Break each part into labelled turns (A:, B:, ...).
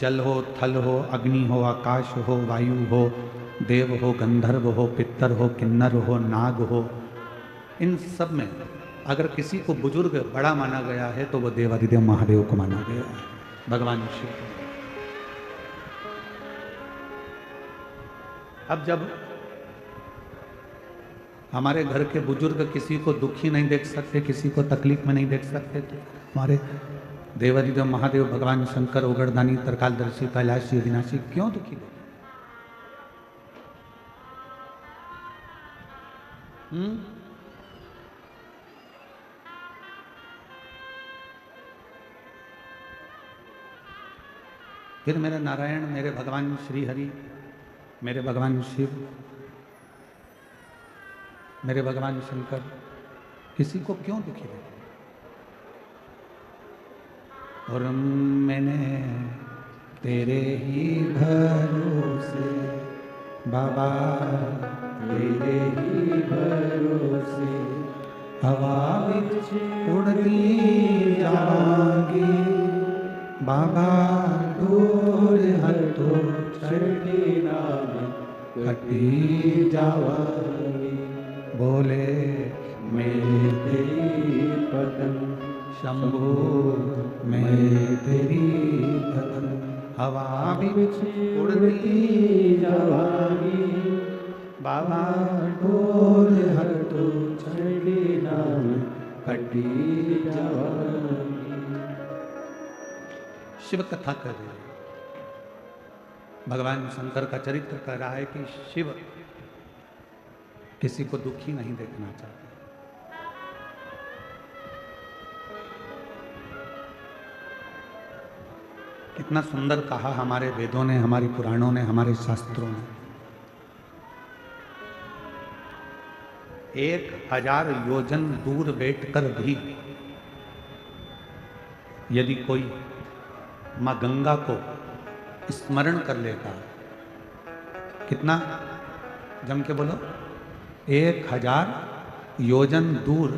A: जल हो, थल हो, अग्नि हो, आकाश हो, वायु हो, देव हो, गंधर्व हो, पितर हो, किन्नर हो, नाग हो, इन सब में अगर किसी को बुजुर्ग बड़ा माना गया है तो वो देवाधिदेव महादेव को माना गया है, भगवान शिव को। अब जब हमारे घर के बुजुर्ग किसी को दुखी नहीं देख सकते, किसी को तकलीफ में नहीं देख सकते, तो हमारे देवाधिदेव महादेव भगवान शंकर उगड़दानी तरकालदर्शी कैलाशी अविनाशी क्यों दुखी देते? फिर मेरे नारायण, मेरे भगवान श्री हरि, मेरे भगवान शिव, मेरे भगवान शंकर किसी को क्यों दुखी देते? और मैंने तेरे ही भरोसे बाबा, तेरे ही भरोसे हवा विच उड़ती जावांगी बाबा, दूर हटो छठी नाम कटी जावांगी। बोले मैं तेरी पतंग शंभो, मैं तेरी पतंग हवा बिच उड़ती जावांगी बाबा, डोर हटो छड़ी नाम कटी जावांगी। शिव कथा कर रहे हैं, भगवान शंकर का चरित्र कर रहा है कि शिव किसी को दुखी नहीं देखना चाहते। कितना सुंदर कहा हमारे वेदों ने, हमारे पुराणों ने, हमारे शास्त्रों ने। 1000 योजन दूर बैठकर भी यदि कोई मां गंगा को स्मरण कर लेता, कितना जम के बोलो, 1000 योजन दूर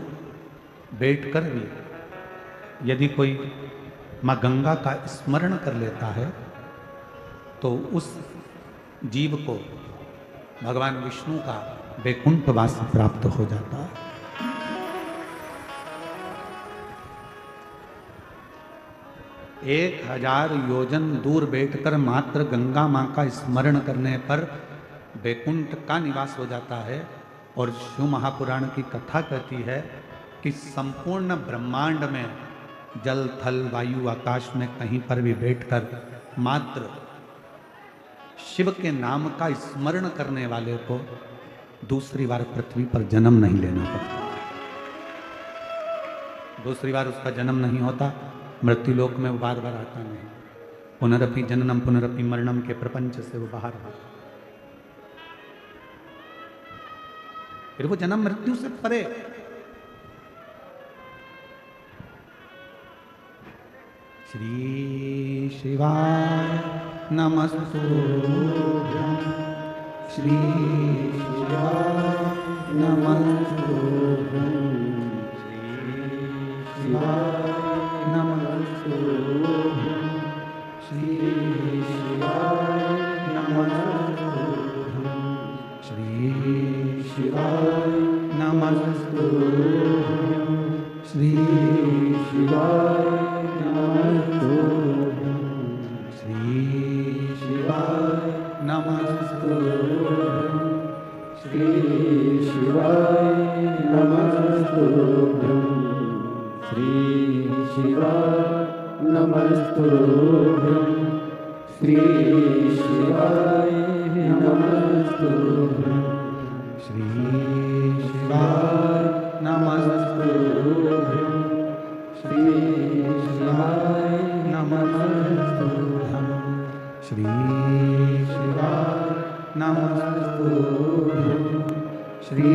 A: बैठकर भी यदि कोई मां गंगा का स्मरण कर लेता है तो उस जीव को भगवान विष्णु का वैकुंठ वास प्राप्त हो जाता है। एक 1000 योजन दूर बैठकर मात्र गंगा मां का स्मरण करने पर वैकुंठ का निवास हो जाता है। और शिव महापुराण की कथा कहती है कि संपूर्ण ब्रह्मांड में जल, थल, वायु, आकाश में कहीं पर भी बैठकर मात्र शिव के नाम का स्मरण करने वाले को दूसरी बार पृथ्वी पर जन्म नहीं लेना पड़ता, दूसरी बार उसका जन्म नहीं होता, मृत्यु लोक में वो बार बार आता नहीं। पुनरपि जननम पुनरपि मरणम के प्रपंच से वो बाहर आता, फिर वो जन्म मृत्यु से परे। श्री शिवाय नमस्तुभ्यं, श्री शिवाय नमस्तुभ्यं, श्री शिवाय नमस्तुभ्यं, श्री शिवाय नमस्तुभ्यं, श्री शिवाय नमस्तुभ्यं, श्री शिवाय नमस्तुभ्यं, श्री शिवाय नमस्तुभ्यं, श्री शिवाय नमस्तुभ्यं, श्री शिवाय नमस्तुभ्यं, श्री शिवाय नमस्तुभ्यं, श्री शिवाय नमस्तुभ्यं, श्री शिवाय नमस्तुभ्यं, श्री शिवाय नमस्तुभ्यं, श्री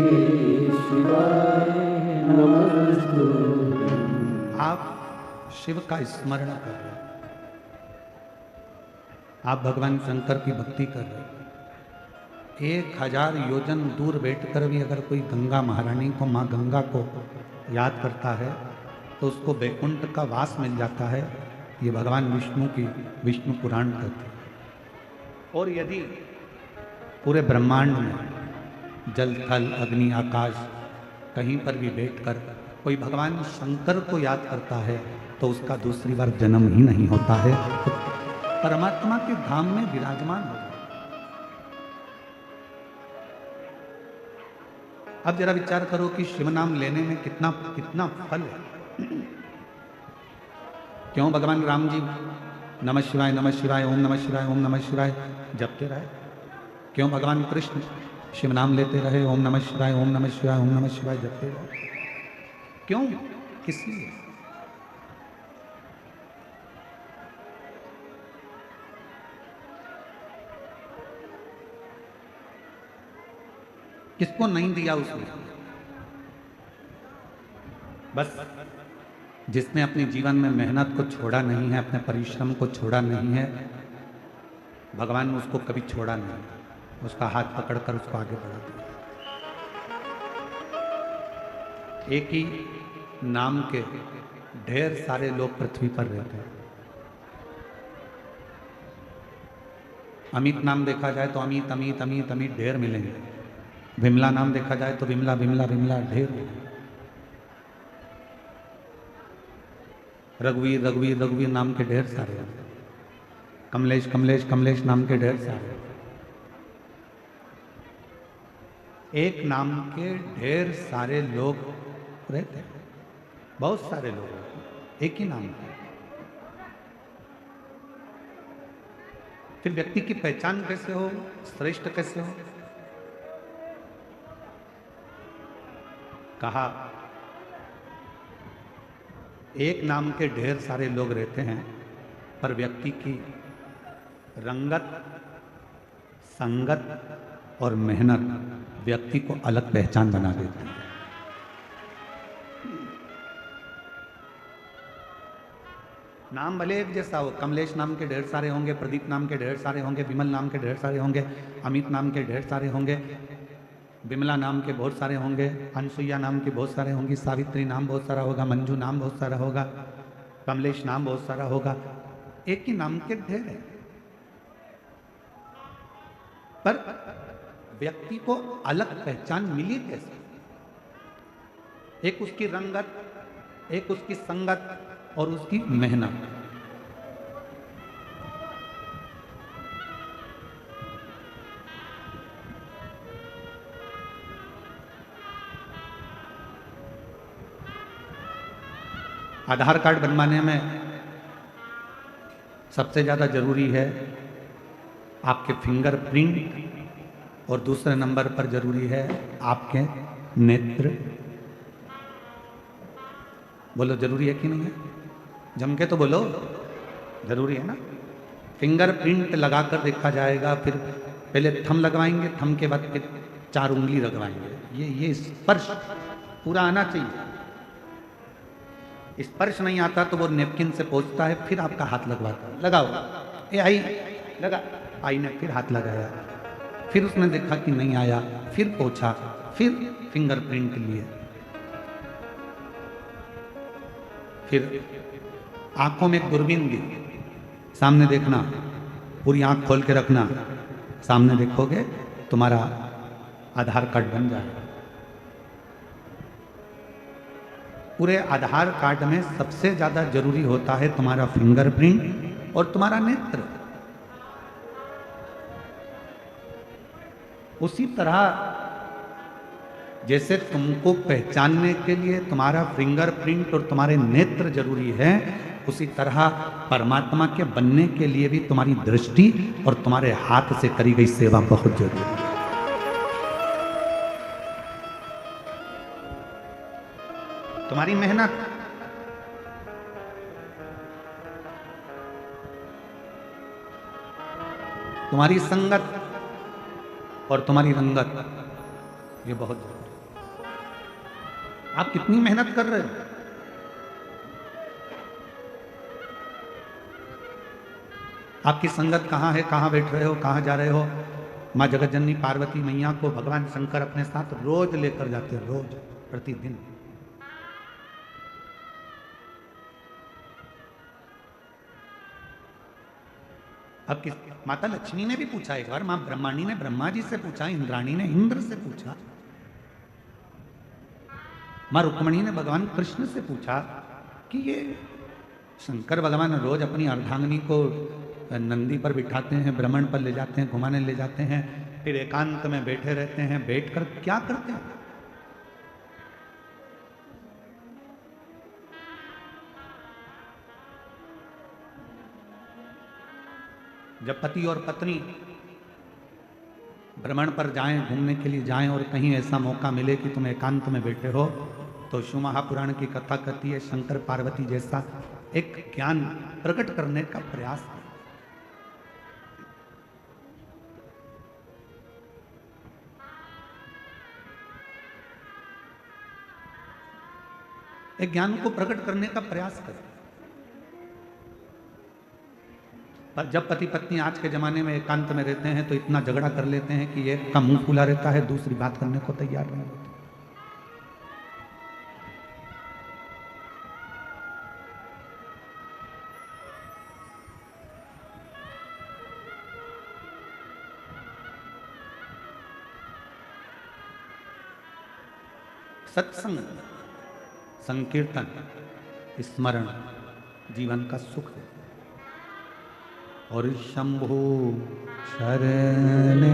A: शिवाय नमस्तुभ्यं। आप शिव का स्मरण कर रहे हैं, आप भगवान शंकर की भक्ति कर रहे हैं। 1000 योजन दूर बैठकर भी अगर कोई गंगा महारानी को, माँ गंगा को याद करता है तो उसको वैकुंठ का वास मिल जाता है। ये भगवान विष्णु की विष्णु पुराण कहते हैं। और यदि पूरे ब्रह्मांड में जल थल अग्नि आकाश कहीं पर भी बैठकर कोई भगवान शंकर को याद करता है तो उसका दूसरी बार जन्म ही नहीं होता है, तो परमात्मा के धाम में विराजमान हो जाता है। अब जरा विचार करो कि शिव नाम लेने में कितना कितना फल है। क्यों भगवान राम जी नमः शिवाय ओम नमः शिवाय ओम नमः शिवाय जपते रहे? क्यों भगवान कृष्ण शिव नाम लेते रहे, ओम नमः शिवाय ओम नमः शिवाय जपते रहे? क्यों? इसलिए किसको नहीं दिया उसने? बस जिसने अपने जीवन में मेहनत को छोड़ा नहीं है, अपने परिश्रम को छोड़ा नहीं है, भगवान ने उसको कभी छोड़ा नहीं, उसका हाथ पकड़कर उसको आगे बढ़ा दिया। एक ही नाम के ढेर सारे लोग पृथ्वी पर रहते हैं। अमित नाम देखा जाए तो अमित अमित अमित अमित ढेर मिलेंगे। विमला नाम देखा जाए तो विमला विमला विमला ढेर मिलेंगे। रघुवीर रघुवीर रघुवीर नाम के ढेर सारे हैं। कमलेश कमलेश कमलेश नाम के ढेर सारे हैं। एक नाम के ढेर सारे लोग रहते हैं, बहुत सारे लोग रहते हैं एक ही नाम के। फिर व्यक्ति की पहचान कैसे हो, श्रेष्ठ कैसे हो? कहा एक नाम के ढेर सारे लोग रहते हैं, पर व्यक्ति की रंगत, संगत और मेहनत व्यक्ति को अलग पहचान बना देती है। नाम भले एक जैसा हो, कमलेश नाम के ढेर सारे होंगे, प्रदीप नाम के ढेर सारे होंगे, विमल नाम के ढेर सारे होंगे, अमित नाम के ढेर सारे होंगे, विमला नाम के बहुत सारे होंगे, अनसुईया नाम के बहुत सारे होंगी, सावित्री नाम बहुत सारा होगा, मंजू नाम बहुत सारा होगा, कमलेश नाम बहुत सारा होगा। एक ही नाम के ढेर है, पर व्यक्ति को अलग पहचान मिली कैसे? एक उसकी रंगत, एक उसकी संगत और उसकी मेहनत। आधार कार्ड बनवाने में सबसे ज़्यादा जरूरी है आपके फिंगरप्रिंट और दूसरे नंबर पर जरूरी है आपके नेत्र। बोलो जरूरी है कि नहीं है? जम के तो बोलो, जरूरी है ना? फिंगरप्रिंट लगाकर देखा जाएगा, फिर पहले थंब लगवाएंगे, थंब के बाद फिर 4 उंगली लगवाएंगे। ये स्पर्श पूरा आना चाहिए। स्पर्श नहीं आता तो वो नेपकिन से पोंछता है, फिर आपका हाथ लगवाता है। लगाओ, ए आई लगा, आई ने फिर हाथ लगाया, फिर उसने देखा कि नहीं आया, फिर पोंछा, फिर फिंगरप्रिंट लिए, फिर आंखों में एक दूरबीन दी, सामने देखना, पूरी आंख खोल के रखना, सामने देखोगे तुम्हारा आधार कार्ड बन जाएगा। पूरे आधार कार्ड में सबसे ज्यादा जरूरी होता है तुम्हारा फिंगरप्रिंट और तुम्हारा नेत्र। उसी तरह जैसे तुमको पहचानने के लिए तुम्हारा फिंगरप्रिंट और तुम्हारे नेत्र जरूरी है, उसी तरह परमात्मा के बनने के लिए भी तुम्हारी दृष्टि और तुम्हारे हाथ से करी गई सेवा बहुत जरूरी है। तुम्हारी मेहनत, तुम्हारी संगत और तुम्हारी रंगत, ये बहुत जरूरी है। आप कितनी मेहनत कर रहे हो? आपकी संगत कहाँ है? कहाँ बैठ रहे हो? कहाँ जा रहे हो? माँ जगत जननी पार्वती मैया को भगवान शंकर अपने साथ रोज लेकर जाते हैं, रोज, प्रतिदिन। अब किस माता लक्ष्मी ने भी पूछा एक बार, मां ब्रह्माणी ने ब्रह्मा जी से पूछा, इंद्राणी ने इंद्र से पूछा, मां रुक्मणी ने भगवान कृष्ण से पूछा कि ये शंकर भगवान रोज अपनी अर्धांगिनी को नंदी पर बिठाते हैं, भ्रमण पर ले जाते हैं, घुमाने ले जाते हैं, फिर एकांत में बैठे रहते हैं, बैठकर क्या करते हैं? जब पति और पत्नी भ्रमण पर जाएं, घूमने के लिए जाएं और कहीं ऐसा मौका मिले कि तुम एकांत में बैठे हो, तो शिव महापुराण की कथा कहती है शंकर पार्वती जैसा एक ज्ञान प्रकट करने का प्रयास है। एक ज्ञान को प्रकट करने का प्रयास करें। पर जब पति पत्नी आज के जमाने में एकांत में रहते हैं तो इतना झगड़ा कर लेते हैं कि एक का मुंह फुला रहता है, दूसरी बात करने को तैयार नहीं होती। सत्संग, संकीर्तन, स्मरण जीवन का सुख है। और शंभु शरणे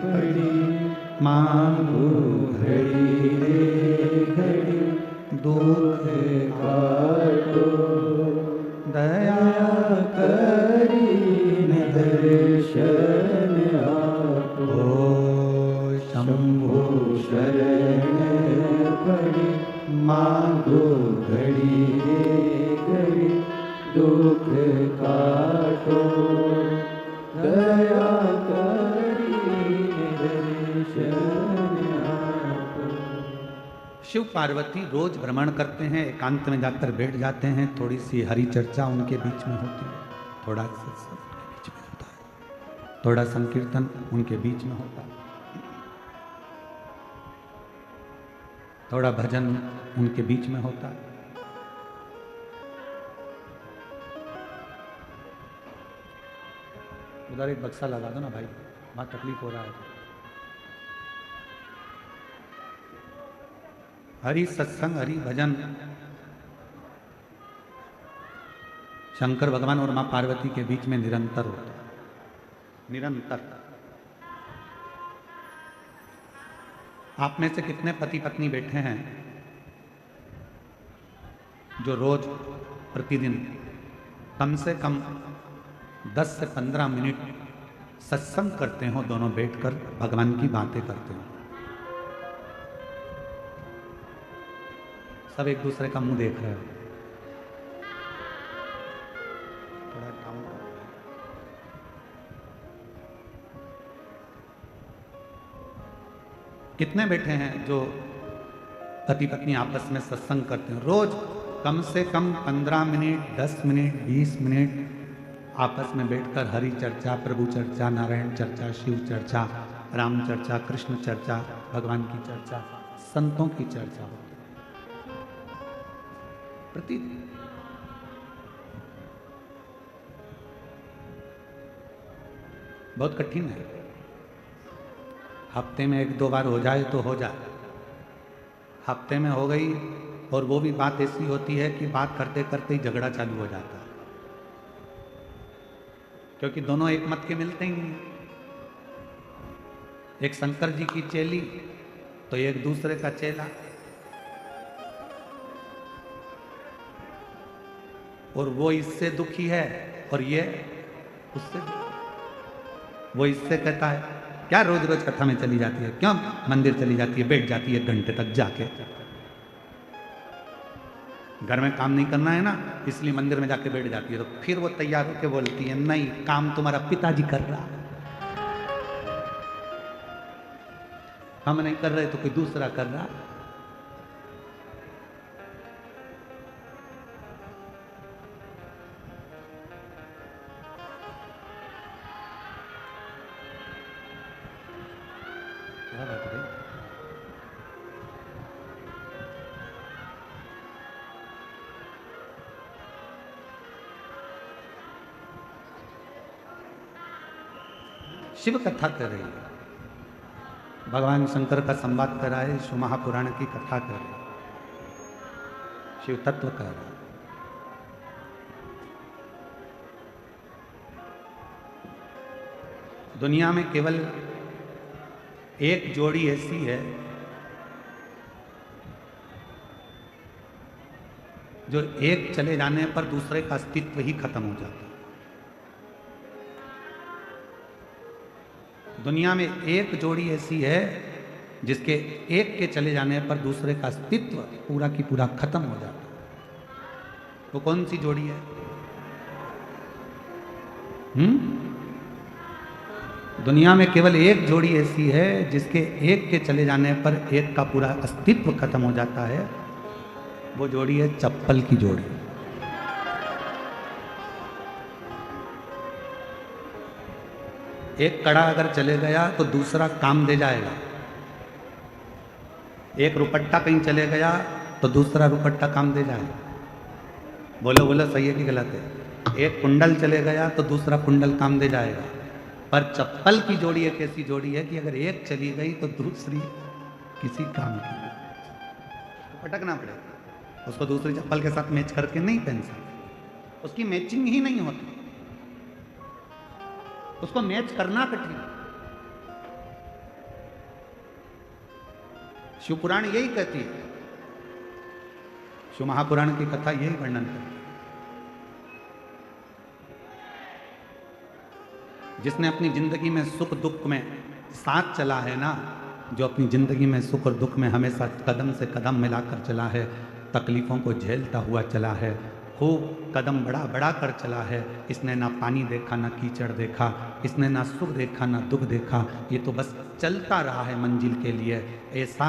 A: पड़ी मांगू घड़ी रे घड़ी, दुख काटो दया करी दर्शन आपो। शंभु शरणे पड़ी मांगो घड़ी रे घड़ी, दुख काटो दया करी दर्शन आपो। शिव पार्वती रोज भ्रमण करते हैं, एकांत में जाकर बैठ जाते हैं, थोड़ी सी हरि चर्चा उनके बीच में होती है, थोड़ा सत्संग उनके बीच में होता है, थोड़ा संकीर्तन उनके बीच में होता है, थोड़ा भजन उनके बीच में होता है। उधर एक बक्सा लगा दो ना भाई, वहां तकलीफ हो रहा है। हरि सत्संग, हरि भजन शंकर भगवान और मां पार्वती के बीच में निरंतर होता है, निरंतर। आप में से कितने पति पत्नी बैठे हैं जो रोज प्रतिदिन कम से कम 10 से 15 मिनट सत्संग करते हो, दोनों बैठकर भगवान की बातें करते हो? सब एक दूसरे का मुंह देख रहे हो। थोड़ा डाउन कितने बैठे हैं जो पति पत्नी आपस में सत्संग करते हैं? रोज कम से कम 15 मिनट, 10 मिनट, 20 मिनट आपस में बैठकर हरि चर्चा, प्रभु चर्चा, नारायण चर्चा, शिव चर्चा, राम चर्चा, कृष्ण चर्चा, भगवान की चर्चा, संतों की चर्चा होती है प्रतिदिन। बहुत कठिन है। हफ्ते में 1-2 बार हो जाए तो हो जाए, हफ्ते में हो गई और वो भी बात ऐसी होती है कि बात करते करते ही झगड़ा चालू हो जाता है, क्योंकि दोनों एक मत के मिलते ही नहीं। एक शंकर जी की चेली तो एक दूसरे का चेला, और वो इससे दुखी है और ये उससे दुखी। वो इससे कहता है क्या रोज रोज कथा में चली जाती है, क्यों मंदिर चली जाती है, बैठ जाती है 1 घंटे तक जाके, घर में काम नहीं करना है ना, इसलिए मंदिर में जाके बैठ जाती है। तो फिर वो तैयार होकर बोलती है नहीं, काम तुम्हारा पिताजी कर रहा, हम नहीं कर रहे तो कोई दूसरा कर रहा। क्या बात है? शिव कथा कर रही है, भगवान शंकर का संवाद कर रहा है, शिव महापुराण की कथा कर रहे, शिव तत्व कर रहा है। दुनिया में केवल एक जोड़ी ऐसी है जो एक चले जाने पर दूसरे का अस्तित्व ही खत्म हो जाता है। दुनिया में एक जोड़ी ऐसी है जिसके एक के चले जाने पर दूसरे का अस्तित्व पूरा की पूरा खत्म हो जाता है। वो कौन सी जोड़ी है? दुनिया में केवल एक जोड़ी ऐसी है जिसके एक के चले जाने पर एक का पूरा अस्तित्व खत्म हो जाता है। वो जोड़ी है चप्पल की जोड़ी। एक कड़ा अगर चले गया तो दूसरा काम दे जाएगा। एक रुपट्टा कहीं चले गया तो दूसरा रुपट्टा काम दे जाएगा। बोलो बोलो, सही है कि गलत है? एक कुंडल चले गया तो दूसरा कुंडल काम दे जाएगा। पर चप्पल की जोड़ी एक ऐसी जोड़ी है कि अगर एक चली गई तो दूसरी किसी काम की तो पटकना पड़ेगा। उसको दूसरी चप्पल के साथ मैच करके नहीं पहन सकते, उसकी मैचिंग ही नहीं होती, उसको मैच करना कठिन। शिव पुराण यही कहती है, शिव महापुराण की कथा यही वर्णन करती है। जिसने अपनी जिंदगी में सुख दुख में साथ चला है ना, जो अपनी जिंदगी में सुख और दुख में हमेशा कदम से कदम मिलाकर चला है, तकलीफों को झेलता हुआ चला है, खूब कदम बढ़ा बढ़ा कर चला है, इसने ना पानी देखा ना कीचड़ देखा, इसने ना सुख देखा ना दुख देखा, ये तो बस चलता रहा है मंजिल के लिए। ऐसा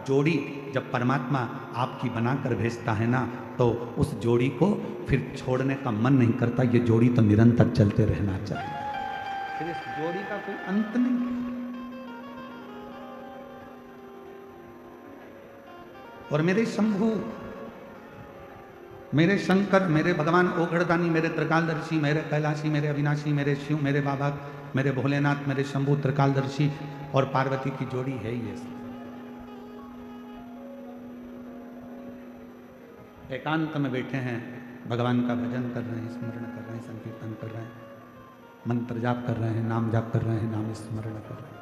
A: जोड़ी जब परमात्मा आपकी बनाकर भेजता है ना, तो उस जोड़ी को फिर छोड़ने का मन नहीं करता। ये जोड़ी तो निरंतर चलते रहना चाहिए, फिर इस जोड़ी का कोई अंत नहीं। और मेरे शंभु, मेरे शंकर, मेरे भगवान ओघड़दानी, मेरे त्रिकालदर्शी, मेरे कैलाशी, मेरे अविनाशी, मेरे शिव, मेरे बाबा, मेरे भोलेनाथ, मेरे शंभु त्रिकालदर्शी और पार्वती की जोड़ी है ये। एकांत में बैठे हैं, भगवान का भजन कर रहे हैं, स्मरण कर रहे हैं, संकीर्तन कर रहे हैं, मंत्र जाप कर रहे हैं, नाम जाप कर रहे हैं, नाम स्मरण कर रहे हैं।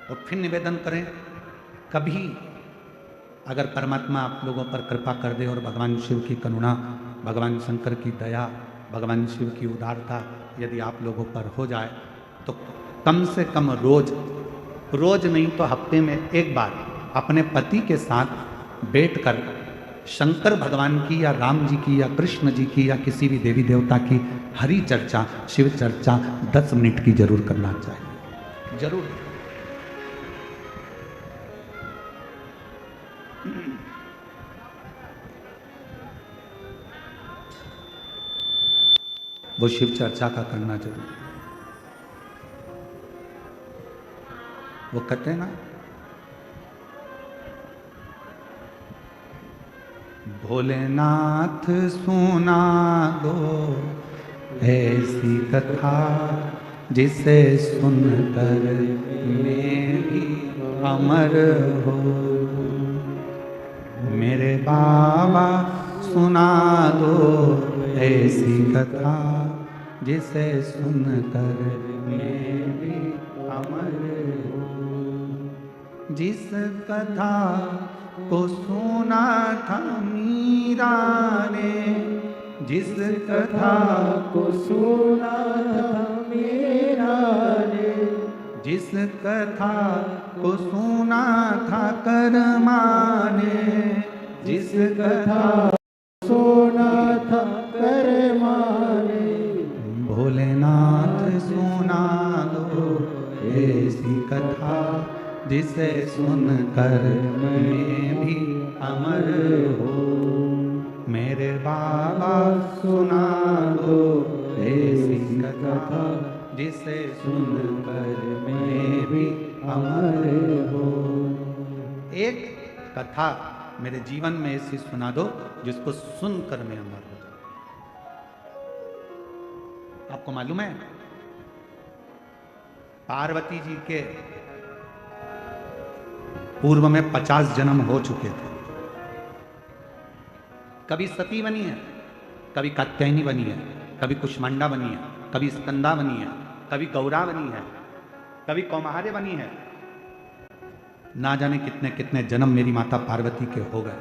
A: और फिर निवेदन करें, कभी अगर परमात्मा आप लोगों पर कृपा कर दे और भगवान शिव की करुणा, भगवान शंकर की दया, भगवान शिव की उदारता यदि आप लोगों पर हो जाए, तो कम से कम रोज नहीं तो हफ्ते में एक बार अपने पति के साथ बैठकर शंकर भगवान की या राम जी की या कृष्ण जी की या किसी भी देवी देवता की हरि चर्चा, शिव चर्चा 10 मिनट की जरूर करना चाहिए, जरूर। वो शिव चर्चा का करना जरूरी है। वो कहते हैं ना, भोलेनाथ सुना दो ऐसी कथा जिसे सुनकर मैं भी अमर हो। मेरे बाबा सुना दो ऐसी कथा जिसे सुनकर मैं भी अमर हो। जिस कथा को सुना था मीरा ने, जिस कथा को सुना था मीरा ने, जिस कथा को सुना था कर्मा ने, जिस कथा सुना था कर्मा ने, भोलेनाथ सुना दो ऐसी कथा जिसे सुनकर मैं भी अमर हो। मेरे बाबा सुना दो ऐसी कथा जिसे सुनकर मैं भी अमर हो। एक कथा मेरे जीवन में ऐसी सुना दो जिसको सुनकर मैं अमर हो। आपको मालूम है पार्वती जी के पूर्व में 50 जन्म हो चुके थे। कभी सती बनी है, कभी कात्यायनी बनी है, कभी कुष्मांडा बनी है, कभी स्कंदा बनी है, कभी गौरा बनी है, कभी कौमार्य बनी है। ना जाने कितने कितने जन्म मेरी माता पार्वती के हो गए।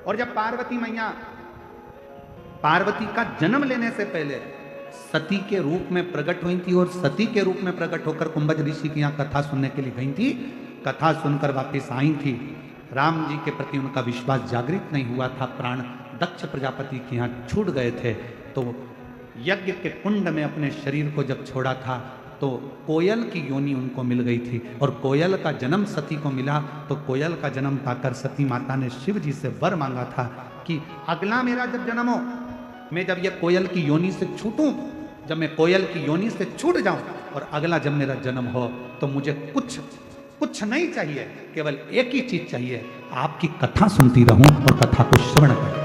A: और जब पार्वती मैया पार्वती का जन्म लेने से पहले सती के रूप में प्रकट हुई थी और सती के रूप में प्रकट होकर कुंभज ऋषि की यहाँ कथा सुनने के लिए गई थी। कथा सुनकर वापस आई थी। राम जी के प्रति उनका विश्वास जागृत नहीं हुआ था। प्राण दक्ष प्रजापति के यहाँ छूट गए थे। तो यज्ञ के कुंड में अपने शरीर को जब छोड़ा था तो कोयल की योनि उनको मिल गई थी और कोयल का जन्म सती को मिला। तो कोयल का जन्म पाकर सती माता ने शिव जी से वर मांगा था कि अगला मेरा जब जन्म हो, मैं जब ये कोयल की योनि से छूटूं, जब मैं कोयल की योनि से छूट जाऊं और अगला जब मेरा जन्म हो तो मुझे कुछ नहीं चाहिए, केवल एक ही चीज चाहिए, आपकी कथा सुनती रहूं और कथा को श्रवण करूं।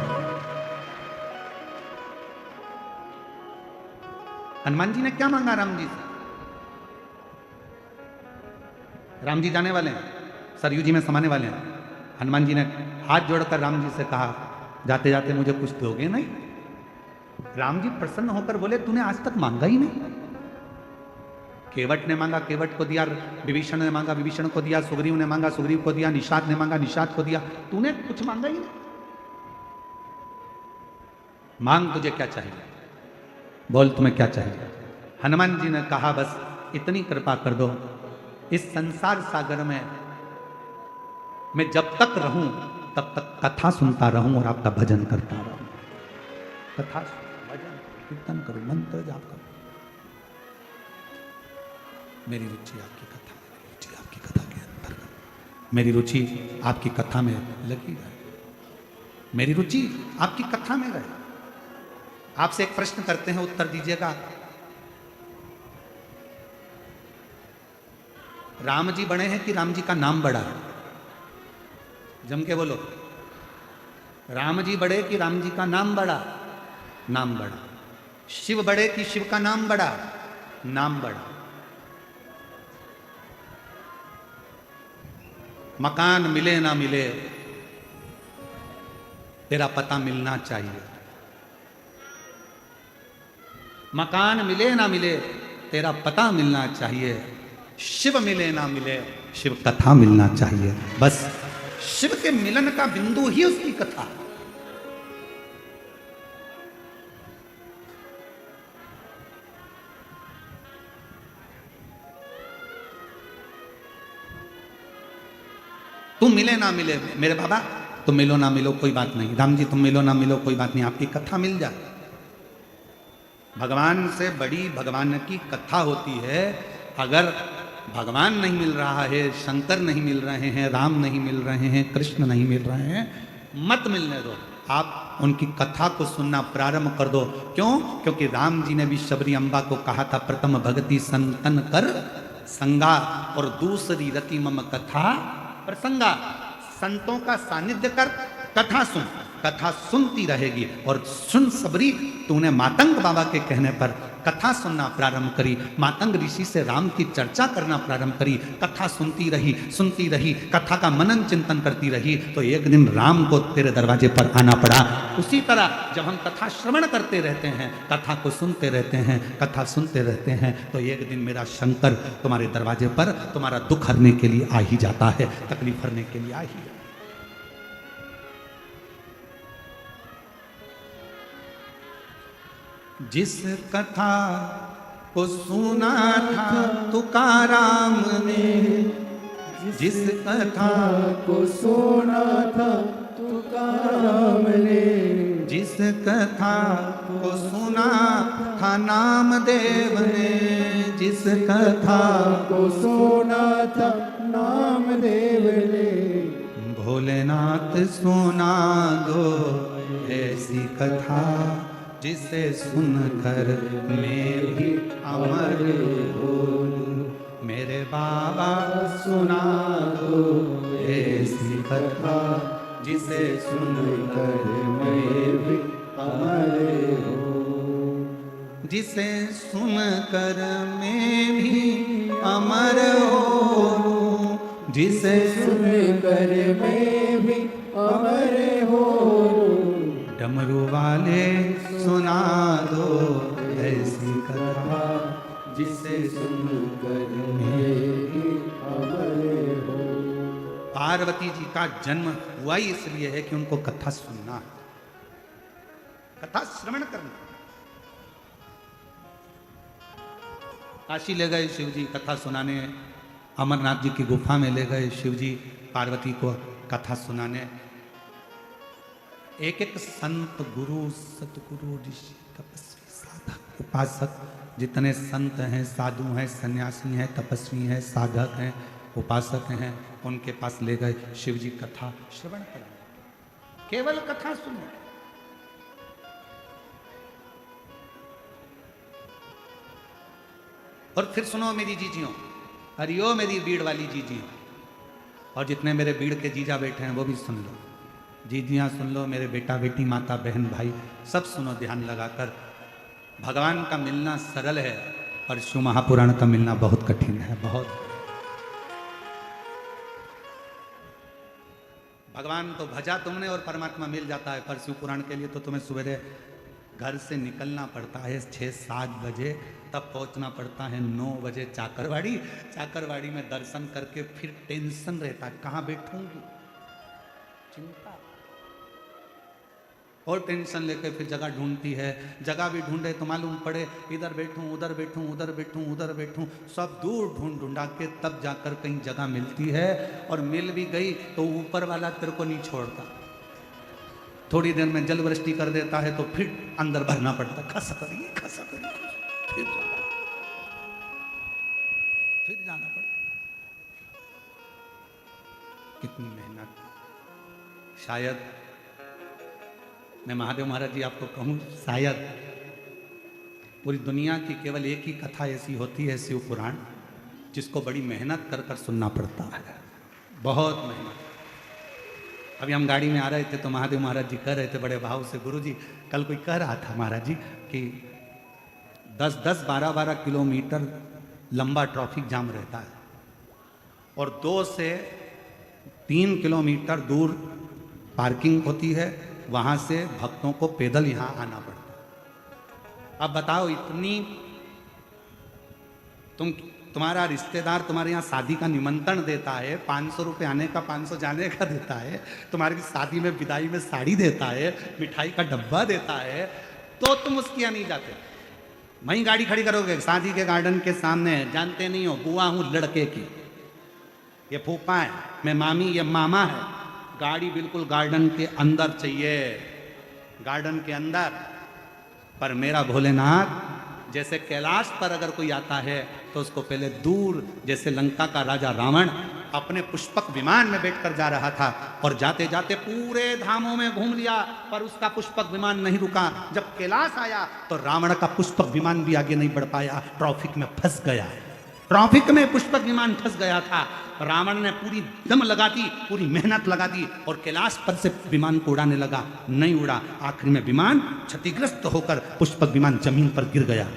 A: हनुमान जी ने क्या मांगा राम जी से? राम जी जाने वाले हैं, सरयू जी में समाने वाले हैं। हनुमान जी ने हाथ जोड़कर राम जी से कहा, जाते जाते मुझे कुछ दोगे नहीं? राम जी प्रसन्न होकर बोले, तूने आज तक मांगा ही नहीं। केवट ने मांगा, केवट को दिया। विभीषण ने मांगा, विभीषण को दिया। सुग्रीव ने मांगा, सुग्रीव को दिया। निषाद ने मांगा, निषाद को दिया। तूने कुछ मांगा ही नहीं। मांग, तुझे क्या चाहिए? बोल, तुम्हें क्या चाहिए? हनुमान जी ने कहा, बस इतनी कृपा कर दो, इस संसार सागर में मैं जब तक रहूं तब तक कथा सुनता रहूं और आपका भजन करता रहूं। कथा, भजन, कीर्तन करूं, मंत्र जाप करूं। मेरी रुचि आपकी कथा, मेरी रुचि आपकी कथा के अंतर्गत, मेरी रुचि आपकी कथा में लगी रहे, मेरी रुचि आपकी कथा में रहे। आपसे एक प्रश्न करते हैं, उत्तर दीजिएगा। राम जी बड़े हैं कि राम जी का नाम बड़ा है? जम के बोलो। राम जी बड़े कि राम जी का नाम बड़ा? नाम बड़ा। शिव बड़े कि शिव का नाम बड़ा? नाम बड़ा। मकान मिले ना मिले, तेरा पता मिलना चाहिए। मकान मिले ना मिले, तेरा पता मिलना चाहिए। शिव मिले ना मिले, शिव कथा मिलना चाहिए। बस शिव के मिलन का बिंदु ही उसकी कथा। तुम मिले ना मिले मेरे बाबा, तुम मिलो ना मिलो कोई बात नहीं। राम जी तुम मिलो ना मिलो कोई बात नहीं, आपकी कथा मिल जाए। भगवान से बड़ी भगवान की कथा होती है। अगर भगवान नहीं मिल रहा है, शंकर नहीं मिल रहे हैं, राम नहीं मिल रहे हैं, कृष्ण नहीं मिल रहे हैं, मत मिलने दो। आप उनकी कथा को सुनना प्रारंभ कर दो। क्यों? क्योंकि राम जी ने भी शबरी अम्बा को कहा था, प्रथम भगति संतन कर संगा और दूसरी रति मम कथा प्रसंगा। संतों का सानिध्य कर, कथा सुन, कथा सुनती रहेगी। और सुन सबरी, तूने मातंग बाबा के कहने पर कथा सुनना प्रारंभ करी, मातंग ऋषि से राम की चर्चा करना प्रारंभ करी, कथा सुनती रही, कथा का मनन चिंतन करती रही, तो एक दिन राम को तेरे दरवाजे पर आना पड़ा। उसी तरह जब हम कथा श्रवण करते रहते हैं, कथा को सुनते रहते हैं, कथा सुनते रहते हैं, तो एक दिन मेरा शंकर तुम्हारे दरवाजे पर तुम्हारा दुख हरने के लिए आ ही जाता है, तकलीफ हरने के लिए आ ही जाता है। जिस कथा को सुना था तुकाराम ने, जिस कथा को सुना था तुकाराम ने, जिस कथा को सुना था नामदेव ने, जिस कथा को सुना था नामदेव ने, भोलेनाथ सुना दो ऐसी कथा जिसे सुनकर मैं भी अमर बोलूं। मेरे बाबा सुना दो ऐसी कथा जिसे सुनकर मैं भी अमर बोलूं। जिसे सुनकर मैं भी अमर हो, जिसे
B: सुनकर मैं भी अमर हो।
A: डमरू वाले सुना दो ऐसी कथा,
B: जिसे सुनकर मैं भी अमर हो।
A: पार्वती जी का जन्म हुआ ही इसलिए है कि उनको कथा सुनना है, कथा श्रवण करना। काशी ले गए शिव जी कथा सुनाने, अमरनाथ जी की गुफा में ले गए शिव जी पार्वती को कथा सुनाने। एक एक संत, गुरु, सतगुरु, ऋषि, तपस्वी, साधक, उपासक, जितने संत हैं, साधु हैं, सन्यासी हैं, तपस्वी हैं, साधक हैं, उपासक हैं, उनके पास ले गए शिव जी कथा श्रवण करने, केवल कथा सुनने। और फिर सुनो मेरी जीजियों, हरिओ मेरी बीड़ वाली जीजियों, और जितने मेरे बीड़ के जीजा बैठे हैं वो भी सुन लो, जीजियां सुन लो, मेरे बेटा बेटी, माता बहन भाई सब सुनो ध्यान लगाकर। भगवान का मिलना सरल है पर शिव महापुराण का मिलना बहुत कठिन है, बहुत। भगवान तो भजा तुमने और परमात्मा मिल जाता है, पर शिव पुराण के लिए तो तुम्हें सवेरे घर से निकलना पड़ता है 6-7 बजे, तब पहुंचना पड़ता है 9 बजे चाकरवाड़ी। चाकरवाड़ी में दर्शन करके फिर टेंशन रहता है कहाँ बैठूंगी, चिंता और टेंशन लेके फिर जगह ढूंढती है। जगह भी ढूंढे तो मालूम पड़े इधर बैठूं, उधर बैठूं, उधर बैठूं, उधर बैठूं, सब दूर ढूंढ ढूंढा के तब जाकर कहीं जगह मिलती है। और मिल भी गई तो ऊपर वाला तेरे को नहीं छोड़ता, थोड़ी देर में जल वृष्टि कर देता है तो फिर अंदर भरना पड़ता, खसा करिए, फिर जाना पड़ता। कितनी मेहनत। शायद मैं महादेव महाराज जी आपको कहूं, शायद पूरी दुनिया की केवल एक ही कथा ऐसी होती है शिव पुराण, जिसको बड़ी मेहनत कर कर सुनना पड़ता है, बहुत मेहनत। अभी हम गाड़ी में आ रहे थे तो महादेव महाराज जी कह रहे थे बड़े भाव से, गुरु जी कल कोई कह रहा था महाराज जी कि 10-10, 12-12 किलोमीटर लंबा ट्रैफिक जाम रहता है और 2 से 3 किलोमीटर दूर पार्किंग होती है, वहां से भक्तों को पैदल यहां आना पड़ता है। अब बताओ, इतनी तुम्हारा रिश्तेदार तुम्हारे यहाँ शादी का निमंत्रण देता है, 500 रुपये आने का 500 जाने का देता है, तुम्हारी शादी में विदाई में साड़ी देता है, मिठाई का डब्बा देता है, तो तुम उसके यहाँ नहीं जाते। वहीं गाड़ी खड़ी करोगे शादी के गार्डन के सामने, जानते नहीं हो बुआ हूं लड़के की, ये फूफा है, मैं मामी, ये मामा है। गाड़ी बिल्कुल गार्डन के अंदर चाहिए, गार्डन के अंदर। पर मेरा भोलेनाथ जैसे कैलाश पर अगर कोई आता है तो उसको पहले दूर, जैसे लंका का राजा रावण अपने पुष्पक विमान में बैठकर जा रहा था और जाते जाते पूरे धामों में घूम लिया, पर उसका पुष्पक विमान नहीं रुका। जब कैलाश आया तो रावण का पुष्पक विमान भी आगे नहीं बढ़ पाया, ट्रैफिक में फंस गया। ट्रैफिक में पुष्पक विमान फंस गया था। रावण ने पूरी दम लगा दी, पूरी मेहनत लगा दी और कैलाश पर से विमान को उड़ाने लगा, नहीं उड़ा। आखिर में विमान क्षतिग्रस्त होकर पुष्पक विमान जमीन पर गिर गया।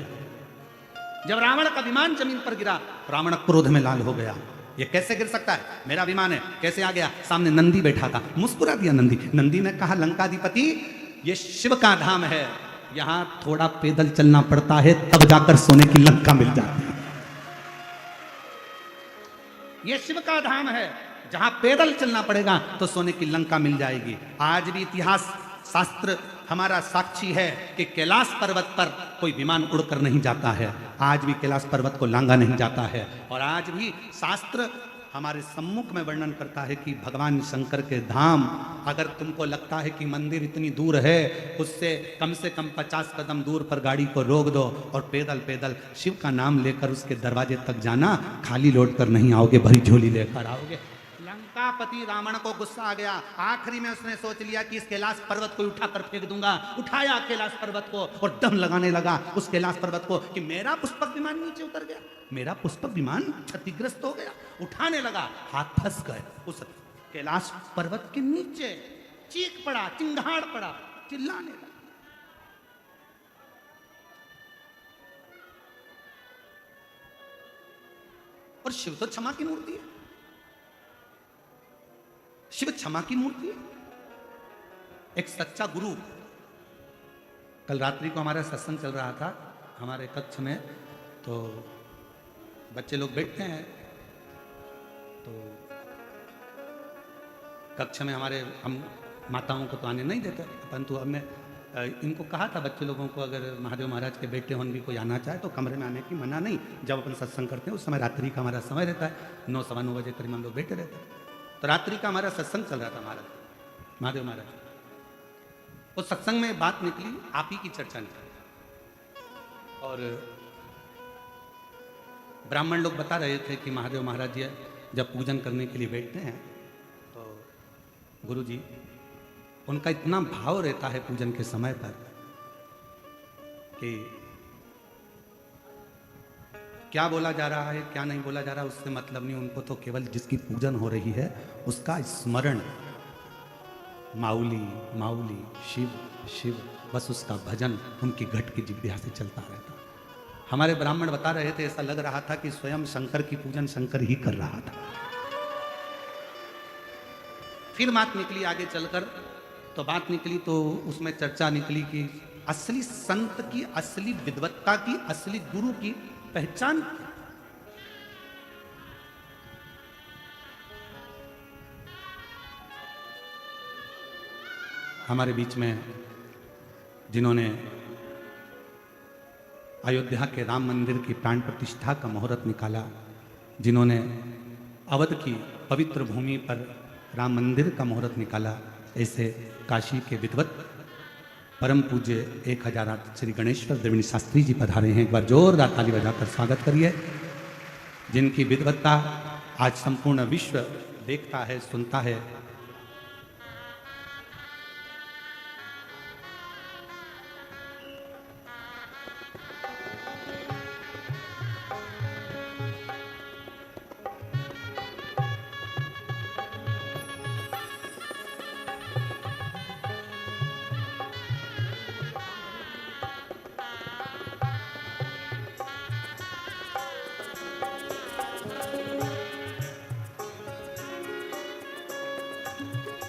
A: जब रावण का विमान जमीन पर गिरा, रावण क्रोध में लाल हो गया, ये कैसे गिर सकता है, मेरा विमान है, कैसे आ गया। सामने नंदी बैठा था, मुस्कुरा दिया नंदी। नंदी ने कहा, लंकाधिपति ये शिव का धाम है, यहां थोड़ा पैदल चलना पड़ता है तब जाकर सोने की लंका मिल जाती है। ये शिव का धाम है, जहां पैदल चलना पड़ेगा तो सोने की लंका मिल जाएगी। आज भी इतिहास शास्त्र हमारा साक्षी है कि कैलाश पर्वत पर कोई विमान उड़कर नहीं जाता है, आज भी कैलाश पर्वत को लांगा नहीं जाता है। और आज भी शास्त्र हमारे सम्मुख में वर्णन करता है कि भगवान शंकर के धाम, अगर तुमको लगता है कि मंदिर इतनी दूर है, उससे कम से कम 50 कदम दूर पर गाड़ी को रोक दो और पैदल पैदल शिव का नाम लेकर उसके दरवाजे तक जाना। खाली लौट कर नहीं आओगे, भरी झोली लेकर आओगे। लंकापति रावण को गुस्सा आ गया, आखिरी में उसने सोच लिया कि इस कैलाश पर्वत को उठाकर फेंक दूंगा। उठाया कैलाश पर्वत को और दम लगाने लगा उस कैलाश पर्वत को कि मेरा पुष्पक विमान नीचे उतर गया, मेरा पुष्पक विमान क्षतिग्रस्त हो गया। उठाने लगा, हाथ फंस गए उस कैलाश पर्वत के नीचे, चीख पड़ा, चिंगाड़ पड़ा, चिल्लाने लगा। और शिव तो क्षमा की मूर्ति है, शिव क्षमा की मूर्ति है। एक सच्चा गुरु, कल रात्रि को हमारा सत्संग चल रहा था हमारे कक्ष में, तो बच्चे लोग बैठते हैं, तो कक्ष में हमारे हम माताओं को तो आने नहीं देते, परंतु हमने इनको कहा था बच्चे लोगों को, अगर महादेव महाराज के बेटे होन भी कोई आना चाहे तो कमरे में आने की मना नहीं। जब अपन सत्संग करते हैं उस समय रात्रि का हमारा समय रहता है, 9 सवा 9 बजे करीब हम लोग बैठे रहते हैं। तो रात्रि का हमारा सत्संग चल रहा था महाराज महादेव महाराज, उस सत्संग में बात निकली, आप ही की चर्चा निकली, और ब्राह्मण लोग बता रहे थे कि महादेव महाराज जी जब पूजन करने के लिए बैठते हैं तो गुरु जी उनका इतना भाव रहता है पूजन के समय पर कि क्या बोला जा रहा है क्या नहीं बोला जा रहा है उससे मतलब नहीं, उनको तो केवल जिसकी पूजन हो रही है उसका स्मरण, माउली माउली शिव शिव, बस उसका भजन उनकी घट की जिह्वा से चलता रहता। हमारे ब्राह्मण बता रहे थे ऐसा लग रहा था कि स्वयं शंकर की पूजन शंकर ही कर रहा था। फिर बात निकली आगे चलकर, तो बात निकली तो उसमें चर्चा निकली कि असली संत की, असली विद्वत्ता की, असली गुरु की पहचान, हमारे बीच में जिन्होंने अयोध्या के राम मंदिर की प्राण प्रतिष्ठा का मुहूर्त निकाला, जिन्होंने अवध की पवित्र भूमि पर राम मंदिर का मुहूर्त निकाला, ऐसे काशी के विद्वत परम पूज्य 1008 श्री गणेश्वर द्रविड़ शास्त्री जी पधारे हैं। एक बार जोरदार ताली बजाकर स्वागत करिए, जिनकी विद्वत्ता आज संपूर्ण विश्व देखता है, सुनता है।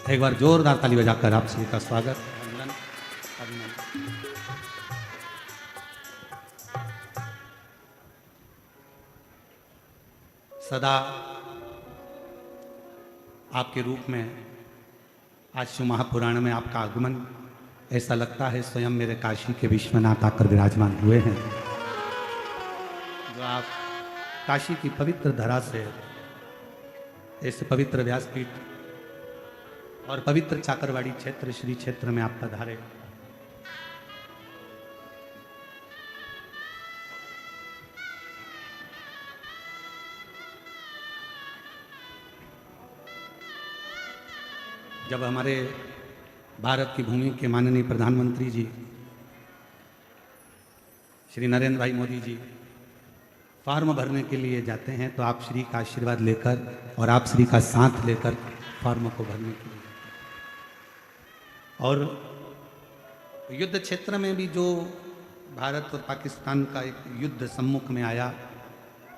A: एक बार जोरदार ताली बजाकर आप सभी का स्वागत, वंदन, अभिनंदन। सदा आपके रूप में आज शिव महापुराण में आपका आगमन, ऐसा लगता है स्वयं मेरे काशी के विश्वनाथ आकर विराजमान हुए हैं। जो आप काशी की पवित्र धरा से, ऐसे पवित्र व्यासपीठ और पवित्र चाकरवाड़ी क्षेत्र श्री क्षेत्र में आप पधारे, जब हमारे भारत की भूमि के माननीय प्रधानमंत्री जी श्री नरेंद्र भाई मोदी जी फॉर्म भरने के लिए जाते हैं तो आप श्री का आशीर्वाद लेकर और आप श्री का साथ लेकर फॉर्म को भरने के लिए, और युद्ध क्षेत्र में भी जो भारत और पाकिस्तान का एक युद्ध सम्मुख में आया,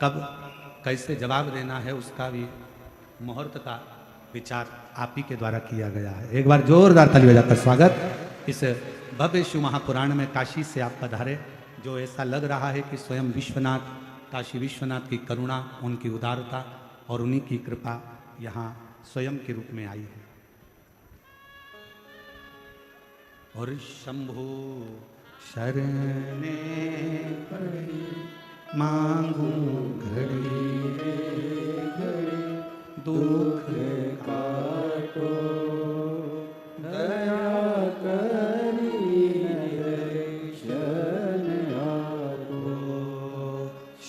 A: कब कैसे जवाब देना है उसका भी मुहूर्त का विचार आप ही के द्वारा किया गया है। एक बार जोरदार ताली बजाकर स्वागत। इस भव्य शिव महापुराण में काशी से आप पधारे, जो ऐसा लग रहा है कि स्वयं विश्वनाथ, काशी विश्वनाथ की करुणा, उनकी उदारता और उन्हीं की कृपा यहाँ स्वयं के रूप में आई है। और शंभु शरणे पड़ी मांगू घड़ी घड़ी दुख काटो
B: दया करी दर्शन आपो।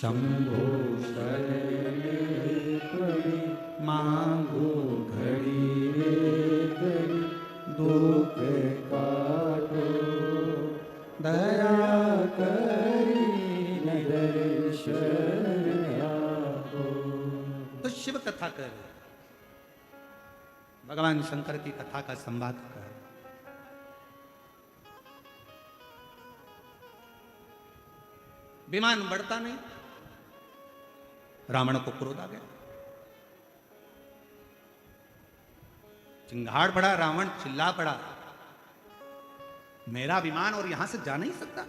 A: शंभु
B: शरणे पड़ी
A: मांगू
B: घड़ी घड़ी दुख काटो
A: दया
B: करी दर्शन आपो।
A: तो शिव कथा कर, भगवान शंकर की कथा का संवाद कर। विमान बढ़ता नहीं, रावण को क्रोध आ गया, चिंगाड़ पड़ा, रावण चिल्ला पड़ा, मेरा विमान और यहां से जा नहीं सकता।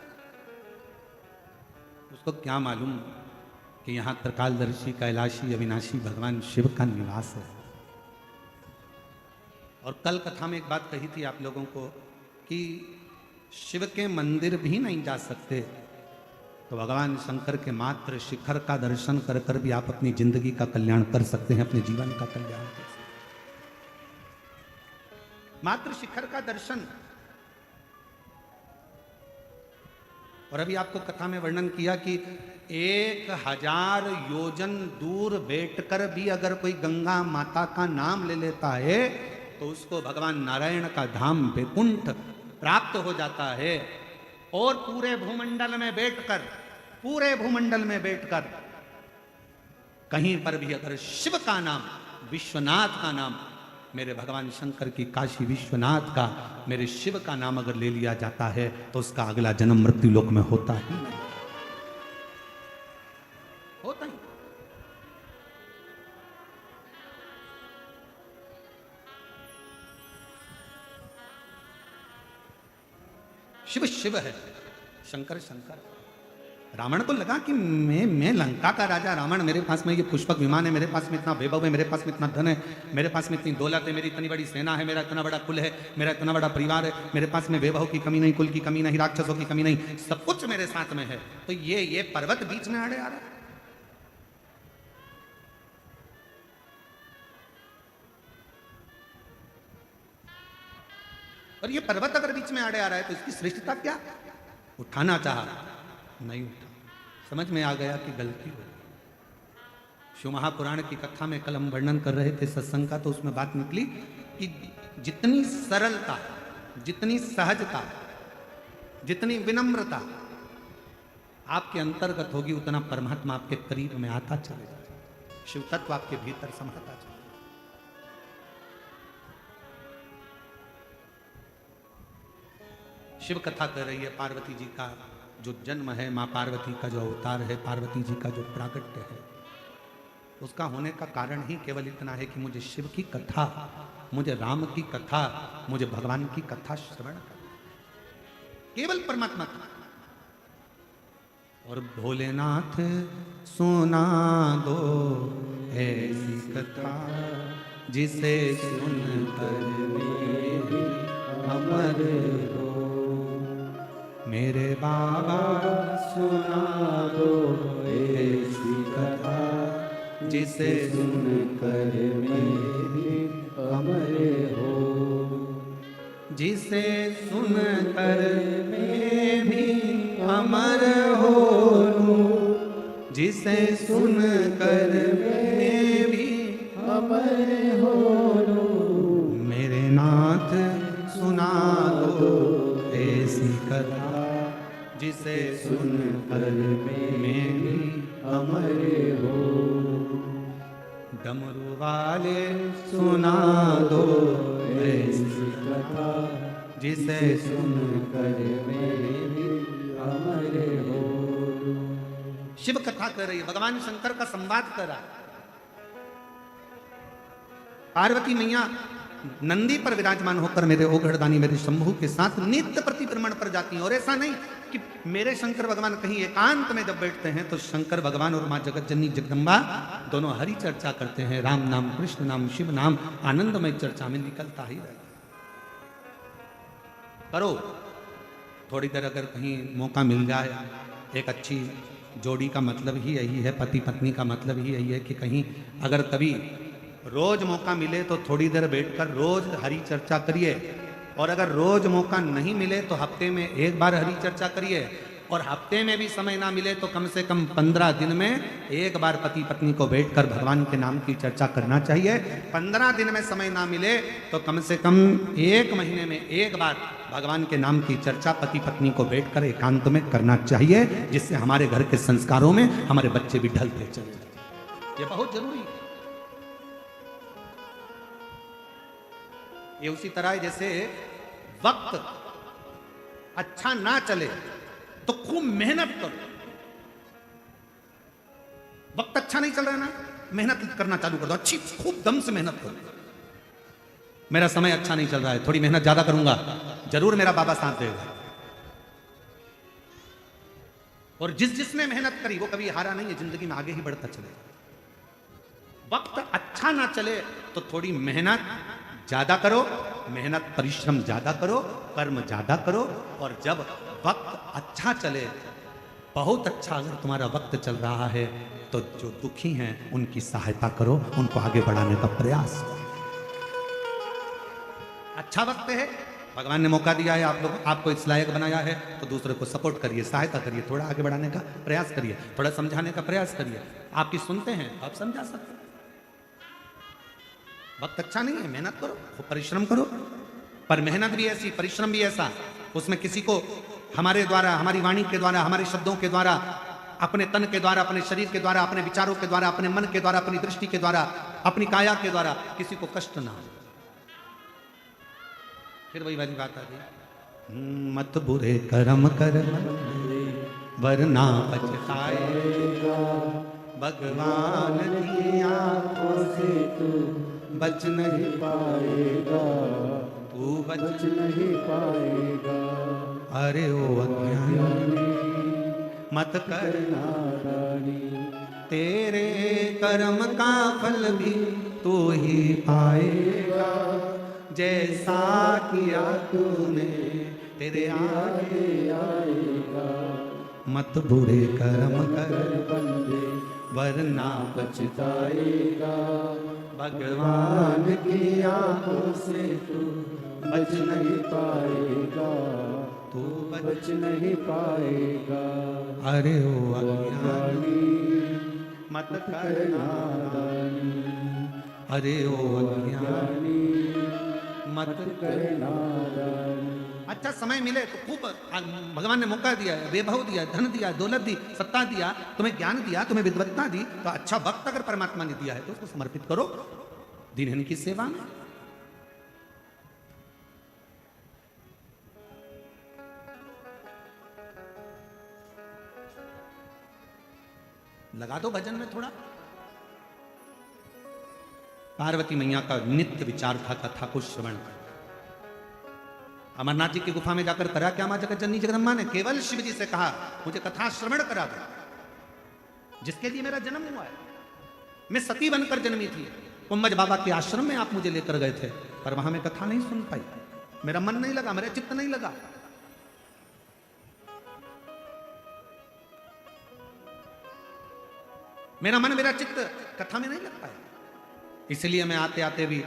A: उसको क्या मालूम कि यहां त्रिकालदर्शी, कैलाशी, अविनाशी भगवान शिव का निवास है। और कल कथा में एक बात कही थी आप लोगों को कि शिव के मंदिर भी नहीं जा सकते तो भगवान शंकर के मात्र शिखर का दर्शन कर कर भी आप अपनी जिंदगी का कल्याण कर सकते हैं, अपने जीवन का कल्याण कर सकते हैं। मात्र शिखर का दर्शन। और अभी आपको कथा में वर्णन किया कि 1000 योजन दूर बैठकर भी अगर कोई गंगा माता का नाम ले लेता है तो उसको भगवान नारायण का धाम वैकुंठ प्राप्त हो जाता है। और पूरे भूमंडल में बैठकर कहीं पर भी अगर शिव का नाम, विश्वनाथ का नाम, मेरे भगवान शंकर की काशी विश्वनाथ का, मेरे शिव का नाम अगर ले लिया जाता है तो उसका अगला जन्म मृत्यु लोक में होता ही नहीं, होता ही। शिव शिव है, शंकर शंकर। रावण को लगा कि मैं लंका का राजा रावण, मेरे पास में ये पुष्पक विमान है, मेरे पास में इतना वैभव है, मेरे पास में इतना धन है, मेरे पास में इतनी दौलत है, मेरी इतनी बड़ी सेना है, मेरा इतना बड़ा कुल है, मेरा इतना बड़ा परिवार है, मेरे पास में वैभव की कमी नहीं, कुल की कमी नहीं, राक्षसों की कमी नहीं, सब कुछ मेरे साथ में है। तो ये पर्वत बीच में आड़े आ रहा है। और ये पर्वत अगर बीच में आड़े आ रहा है तो इसकी श्रेष्ठता क्या? उठाना चाहा, नहीं उठा। समझ में आ गया कि गलती हो। शिव महापुराण की कथा में कल हम वर्णन कर रहे थे सत्संग का, तो उसमें बात निकली कि जितनी सरलता, जितनी सहजता, जितनी विनम्रता आपके अंतर्गत होगी उतना परमात्मा आपके करीब में आता चलेगा, शिव तत्व आपके भीतर समाता चलेगा। शिव कथा कर रही है पार्वती जी का जो जन्म है, माँ पार्वती का जो अवतार है, पार्वती जी का जो प्राकट्य है, उसका होने का कारण ही केवल इतना है कि मुझे शिव की कथा, मुझे राम की कथा, मुझे भगवान की कथा श्रवण करना, केवल परमात्मा की। और भोलेनाथ सुना दो ऐसी कथा जिसे सुनकर अमर हो, मेरे बाबा
B: सुना दो ऐसी कथा
A: जिसे
B: सुनकर मैं भी अमर हो,
A: जिसे सुनकर मैं भी अमर हो लूं, जिसे सुनकर मैं भी
B: अमर हो लूं,
A: मेरे नाथ सुना दो ऐसी कथा जिसे सुनकर मैं भी
B: अमर हो,
A: डमरू वाले सुना दो ऐसी
B: कथा
A: जिसे
B: सुनकर मैं भी अमर हो।
A: शिव कथा कर रही है, भगवान शंकर का संवाद कर रहा है। पार्वती मैया नंदी पर विराजमान होकर मेरे ओघड़दानी, मेरे शंभू के साथ नित्य प्रतिभ्रमण पर जाती हैं। और ऐसा नहीं कि मेरे शंकर भगवान कहीं एकांत में जब बैठते हैं तो शंकर भगवान और माँ जगत जननी जगदम्बा दोनों हरि चर्चा करते हैं, राम नाम, कृष्ण नाम, शिव नाम, आनंदमय चर्चा में निकलता ही रहता। करो थोड़ी देर अगर कहीं मौका मिल जाए, एक अच्छी जोड़ी का मतलब ही यही है, पति पत्नी का मतलब ही यही है कि कहीं अगर कभी रोज मौका मिले तो थोड़ी देर बैठकर रोज हरि चर्चा करिए। और अगर रोज मौका नहीं मिले तो हफ्ते में एक बार हरि चर्चा करिए। और हफ्ते में भी समय ना मिले तो कम से कम 15 दिन में एक बार पति पत्नी को बैठकर भगवान के नाम की चर्चा करना चाहिए। 15 दिन में समय ना मिले तो कम से कम 1 महीने में एक बार भगवान के नाम की चर्चा पति पत्नी को बैठकर एकांत में करना चाहिए, जिससे हमारे घर के संस्कारों में हमारे बच्चे भी ढलते चले जाए। ये बहुत जरूरी है। ये उसी तरह है जैसे वक्त अच्छा ना चले तो खूब मेहनत करो, वक्त अच्छा नहीं चल रहा है ना, मेहनत करना चालू कर दो, अच्छी खूब दम से मेहनत करो। मेरा समय अच्छा नहीं चल रहा है, थोड़ी मेहनत ज्यादा करूंगा, जरूर मेरा बाबा साथ देगा। और जिसने मेहनत करी वो कभी हारा नहीं है, जिंदगी में आगे ही बढ़ता चलेगा। वक्त अच्छा ना चले तो थोड़ी मेहनत ज्यादा करो, मेहनत परिश्रम ज्यादा करो, कर्म ज्यादा करो। और जब वक्त अच्छा चले, बहुत अच्छा अगर तुम्हारा वक्त चल रहा है, तो जो दुखी हैं उनकी सहायता करो, उनको आगे बढ़ाने का प्रयास करो। अच्छा वक्त है, भगवान ने मौका दिया है, आप लोग आपको इस लायक बनाया है, तो दूसरे को सपोर्ट करिए, सहायता करिए, थोड़ा आगे बढ़ाने का प्रयास करिए, थोड़ा समझाने का प्रयास करिए। आपकी सुनते हैं, आप समझा सकते हैं। वक्त अच्छा नहीं है, मेहनत करो, परिश्रम करो, पर मेहनत भी ऐसी, परिश्रम भी ऐसा, उसमें किसी को हमारे द्वारा, हमारी वाणी के द्वारा, हमारे शब्दों के द्वारा, अपने तन के द्वारा, अपने शरीर के द्वारा, अपने विचारों के द्वारा, अपने मन के द्वारा, अपनी दृष्टि के द्वारा, अपनी काया के द्वारा किसी को कष्ट ना हो। फिर वही वाली बात आ गई, मत बुरे कर्म कर वरना पछताएगा, भगवान की आंखों से तू बच नहीं
B: पाएगा,
A: तू
B: बच नहीं पाएगा।
A: अरे ओ अज्ञानी मत कर
B: नादानी,
A: तेरे कर्म का फल भी तू ही पाएगा, जैसा किया तूने तेरे आगे
B: आएगा।
A: मत बुरे कर्म कर
B: बंदे
A: वरना
B: पछताएगा,
A: भगवान
B: की आंखों से तू बच नहीं पाएगा,
A: तू
B: बच नहीं पाएगा।
A: अरे ओ अज्ञानी मत कर
B: नादानी,
A: अरे ओ अज्ञानी मत
B: कर नादानी।
A: अच्छा समय मिले तो खूब, भगवान ने मौका दिया, वैभव दिया, धन दिया, दौलत दी, सत्ता दिया, तुम्हें ज्ञान दिया, तुम्हें विद्वत्ता दी, तो अच्छा वक्त अगर परमात्मा ने दिया है तो उसको समर्पित करो दीनहीन की सेवा में। लगा दो भजन में थोड़ा। पार्वती मैया का नित्य विचार था कथा को श्रवण कर। अमरनाथ जी की गुफा में जाकर करा क्या मां जगत जननी जगदम्बा ने? केवल शिव जी से कहा मुझे कथा श्रवण करा दो, जिसके लिए मेरा जन्म हुआ है। मैं सती बनकर जन्मी थी, कुंभज बाबा के आश्रम में आप मुझे लेकर गए थे, पर वहां मैं कथा नहीं सुन पाई, मेरा मन नहीं लगा, मेरा चित्त नहीं लगा। मेरा मन मेरा चित्त कथा में नहीं लग पाया, इसलिए मैं आते आते भी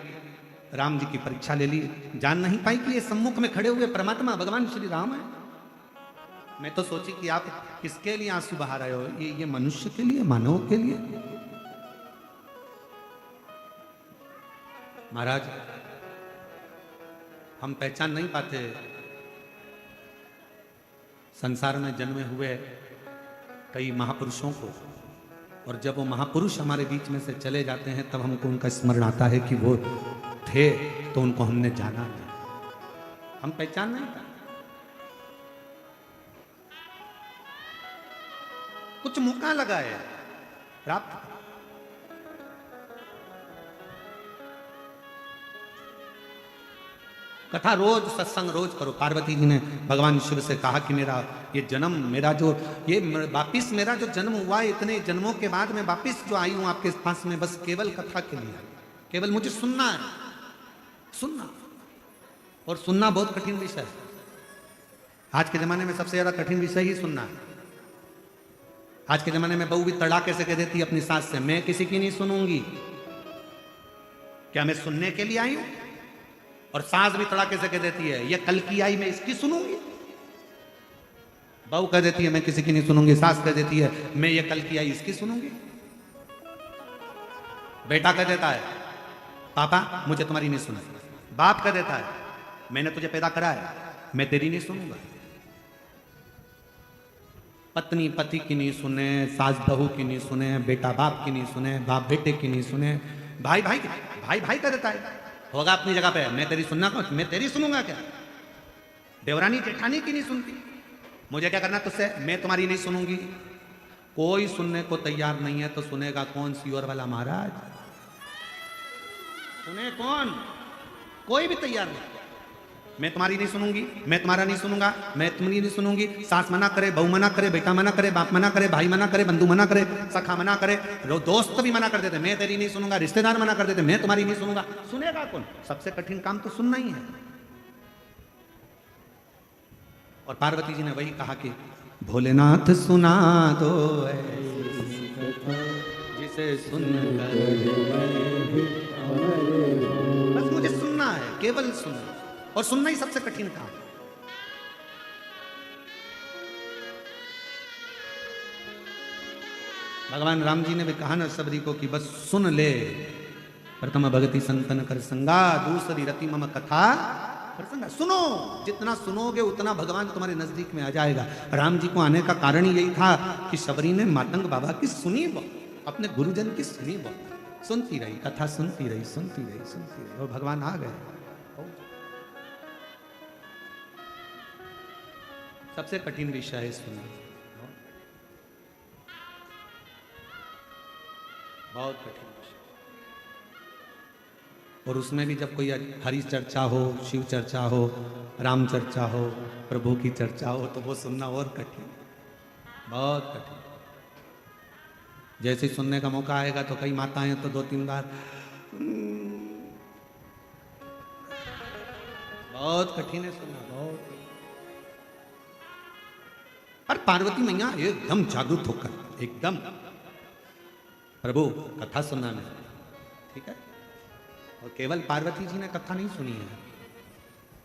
A: राम जी की परीक्षा ले ली। जान नहीं पाई कि ये सम्मुख में खड़े हुए परमात्मा भगवान श्री राम है। मैं तो सोची कि आप किसके लिए आंसू बहा रहे हो, ये मनुष्य के लिए, मानव के लिए। महाराज हम पहचान नहीं पाते संसार में जन्मे हुए कई महापुरुषों को, और जब वो महापुरुष हमारे बीच में से चले जाते हैं तब हमको उनका स्मरण आता है कि वो थे तो उनको हमने जाना नहीं, हम पहचान नहीं पाते। कुछ मौका लगा है प्राप्त। कथा रोज, सत्संग रोज करो। पार्वती जी ने भगवान शिव से कहा कि मेरा ये जन्म, मेरा जो ये वापिस मेरा जो जन्म हुआ, इतने जन्मों के बाद मैं वापिस जो आई हूं आपके पास में, बस केवल कथा के लिए, केवल मुझे सुनना है, सुनना। और सुनना बहुत कठिन विषय है। आज के जमाने में सबसे ज्यादा कठिन विषय ही सुनना है। आज के जमाने में बहू भी तड़ाके से कह देती है अपनी सास से, मैं किसी की नहीं सुनूंगी। क्या मैं सुनने के लिए आई हूं? और सास भी तड़ाके से कह देती है, ये कल की आई मैं इसकी सुनूंगी। बहू कह देती है मैं किसी की नहीं सुनूंगी, सास कह देती है मैं ये कल की आई इसकी सुनूंगी। बेटा कह देता है पापा मुझे तुम्हारी नहीं सुना। बाप कह देता है मैंने तुझे पैदा करा है, मैं तेरी नहीं सुनूंगा। पत्नी पति की नहीं सुने, सास बहू की नहीं सुने, बेटा बाप की नहीं सुने, बाप बेटे की नहीं सुने, भाई भाई भाई भाई कह देता है होगा अपनी जगह पे, मैं तेरी सुनना कौन, मैं तेरी सुनूंगा क्या? देवरानी जेठानी की नहीं सुनती, मुझे क्या करना तुझसे, मैं तुम्हारी नहीं सुनूंगी। कोई सुनने को तैयार नहीं है तो सुनेगा कौन सियोर वाला महाराज? सुने कौन? कोई भी तैयार नहीं। मैं तुम्हारी नहीं सुनूंगी, मैं तुम्हारा नहीं सुनूंगा, मैं तुम्हारी नहीं सुनूंगी। सास मना करे, बहू मना करे, बेटा मना करे, बाप मना करे, भाई मना करे, बंधु मना करे, सखा मना करे, दोस्त भी मना कर देते, मैं तेरी नहीं सुनूंगा, रिश्तेदार मना कर देते, मैं तुम्हारी नहीं सुनूंगा। सुनेगा कौन? सबसे कठिन काम तो सुनना ही है। और पार्वती जी ने वही कहा कि भोलेनाथ सुना दो ऐसी कथा जिसे सुनकर बस मुझे सुनना है, केवल सुनना, और सुनना ही सबसे कठिन काम। भगवान राम जी ने भी कहा ना सबरी को कि बस सुन ले, प्रथम भगति संतन कर संगा, दूसरी रति मम कथा प्रसंगा। सुनो, जितना सुनोगे उतना भगवान तुम्हारे नजदीक में आ जाएगा। राम जी को आने का कारण ही यही था कि शबरी ने मातंग बाबा की सुनी वो, अपने गुरुजन की सुनी वो, सुनती रही, कथा सुनती रही, सुनती रही, सुनती रही, और भगवान आ गए। सबसे कठिन विषय है सुनना, बहुत कठिन विषय। और उसमें भी जब कोई हरि चर्चा हो, शिव चर्चा हो, राम चर्चा हो, प्रभु की चर्चा हो, तो वो सुनना और कठिन, बहुत कठिन। जैसे सुनने का मौका आएगा तो कई माताएं तो 2-3 बार, बहुत कठिन है सुनना, बहुत। और पार्वती मैया एकदम जागरूक होकर, एकदम प्रभु कथा सुनना में, ठीक है। और केवल पार्वती जी ने कथा नहीं सुनी है,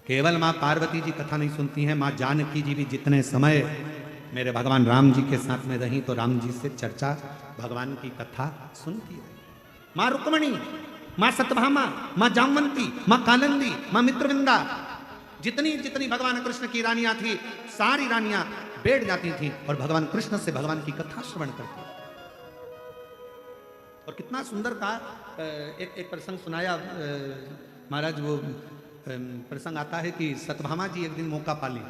A: केवल माँ पार्वती जी कथा नहीं सुनती हैं, माँ जानकी जी भी जितने समय मेरे भगवान राम जी के साथ में रही तो राम जी से चर्चा, भगवान की कथा सुनती रही। माँ रुक्मणी, माँ सत्यभामा, माँ जामवंती, माँ कालिंदी, माँ मित्रविंदा, जितनी जितनी भगवान कृष्ण की रानियां थी, सारी रानियां बैठ जाती थी और भगवान कृष्ण से भगवान की कथा श्रवण करती। और कितना सुंदर था, एक प्रसंग सुनाया महाराज। वो प्रसंग आता है कि सत्यभामा जी एक दिन मौका पाली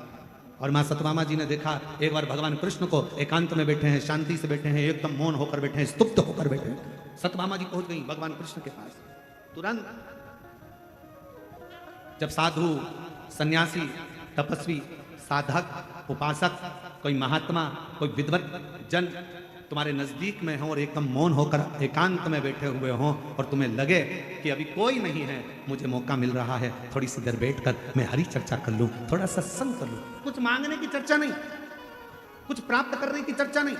A: और माँ सत्यभामा जी ने देखा एक बार भगवान कृष्ण को एकांत में बैठे हैं, शांति से बैठे हैं, एकदम मौन होकर बैठे हैं, स्तुप्त होकर बैठे हैं। सत्यभामा जी पहुंच गई भगवान कृष्ण के पास। तुरंत जब साधु, सन्यासी, तपस्वी, साधक, उपासक, कोई महात्मा, कोई विद्वत जन तुम्हारे नजदीक में हो और एकदम मौन होकर एकांत में बैठे हुए हों और तुम्हें लगे कि अभी कोई नहीं है, मुझे मौका मिल रहा है थोड़ी सी देर बैठकर मैं हरी चर्चा कर लूं, थोड़ा सत्संग कर लूं। कुछ मांगने की चर्चा नहीं, कुछ प्राप्त करने की चर्चा नहीं,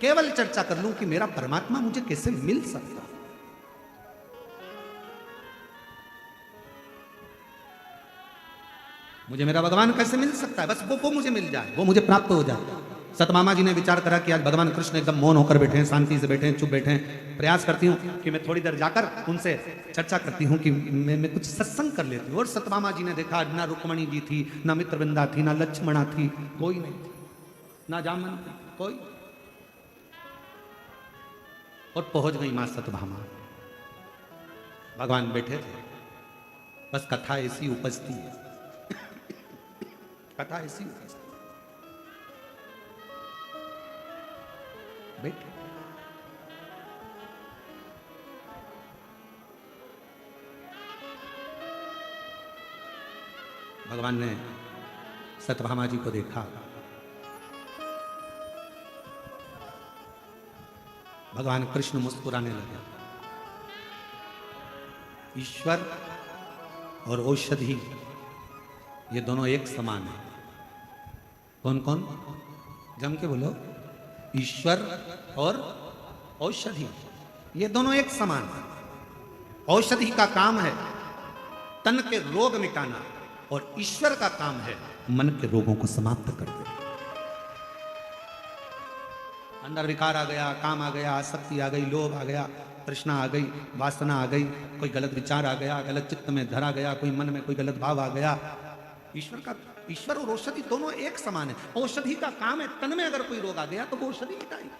A: केवल चर्चा कर लूं कि मेरा परमात्मा मुझे कैसे मिल सकता, मुझे मेरा भगवान कैसे मिल सकता है, बस वो मुझे मिल जाए, वो मुझे प्राप्त हो जाए। सतमामा जी ने विचार करा कि आज भगवान कृष्ण एकदम मौन होकर बैठे हैं, शांति से बैठे हैं, चुप बैठे हैं, प्रयास करती हूँ कि मैं थोड़ी देर जाकर उनसे चर्चा करती हूँ कि मैं कुछ सत्संग कर लेती हूँ। और सतमामा जी ने देखा ना रुक्मणी जी थी, ना मित्रविंदा थी, ना लक्ष्मणा थी, कोई नहीं थी, ना जामन थी, कोई। और पहुंच गई मां सतभामा, भगवान बैठे थे, बस कथा ऐसी उपजती है, कथा ऐसी उपजती बैठे। भगवान ने सत्यभामा जी को देखा, भगवान कृष्ण मुस्कुराने लगे। ईश्वर और औषधि ये दोनों एक समान है। कौन कौन? जम के बोलो। ईश्वर और औषधि ये दोनों एक समान है। औषधि का काम है तन के रोग मिटाना और ईश्वर का काम है मन के रोगों को समाप्त कर देना। अंदर विकार आ गया, काम आ गया, आसक्ति आ गई, लोभ आ गया, तृष्णा आ गई, वासना आ गई, कोई गलत विचार आ गया, गलत चित्त में धरा गया, कोई मन में कोई गलत भाव आ गया, ईश्वर और औषधि दोनों एक समान है। औषधि का काम है तन में अगर कोई रोग आ गया तो वो औषधि मिटाएगी।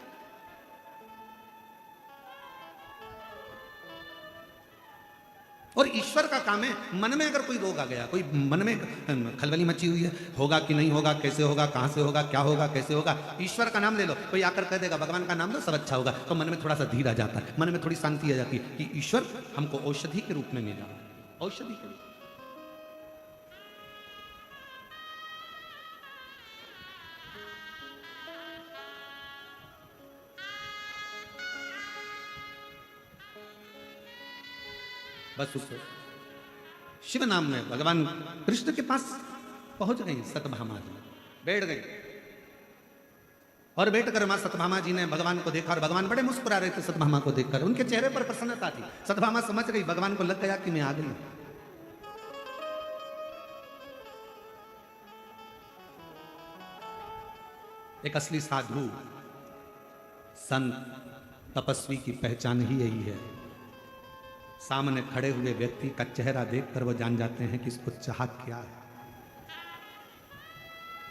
A: और ईश्वर का काम है, मन में अगर कोई रोग आ गया, कोई मन में खलबली मची हुई है, होगा कि नहीं होगा, कैसे होगा, कहाँ से होगा, क्या होगा, कैसे होगा, ईश्वर का नाम ले लो, कोई आकर कह देगा भगवान का नाम लो सब अच्छा होगा, तो मन में थोड़ा सा धीर आ जाता है, मन में थोड़ी शांति आ जाती है कि ईश्वर हमको औषधि के रूप में मिला, औषधि के रूप। बस उस शिव नाम में भगवान कृष्ण के पास पहुंच गई सत्यभामा जी, बैठ गई और बैठकर मां सत्यभामा जी ने भगवान को देखा और भगवान बड़े मुस्कुरा रहे थे सत्यभामा को देखकर, उनके चेहरे पर प्रसन्नता थी। सत्यभामा समझ गई, भगवान को लग गया कि मैं आ गई। एक असली साधु संत तपस्वी की पहचान ही यही है, सामने खड़े हुए व्यक्ति का चेहरा देखकर वो जान जाते हैं कि इसको चाह क्या है,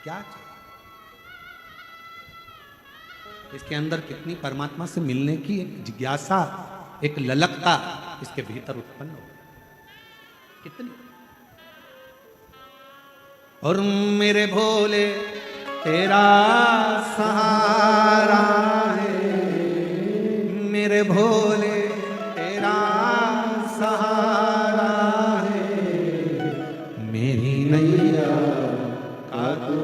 A: क्या चाह, इसके अंदर कितनी परमात्मा से मिलने की एक जिज्ञासा, एक ललकता इसके भीतर उत्पन्न हो कितनी। और मेरे भोले तेरा सहारा है, मेरे भोले तेरा सहारा है, मेरी नैया का तू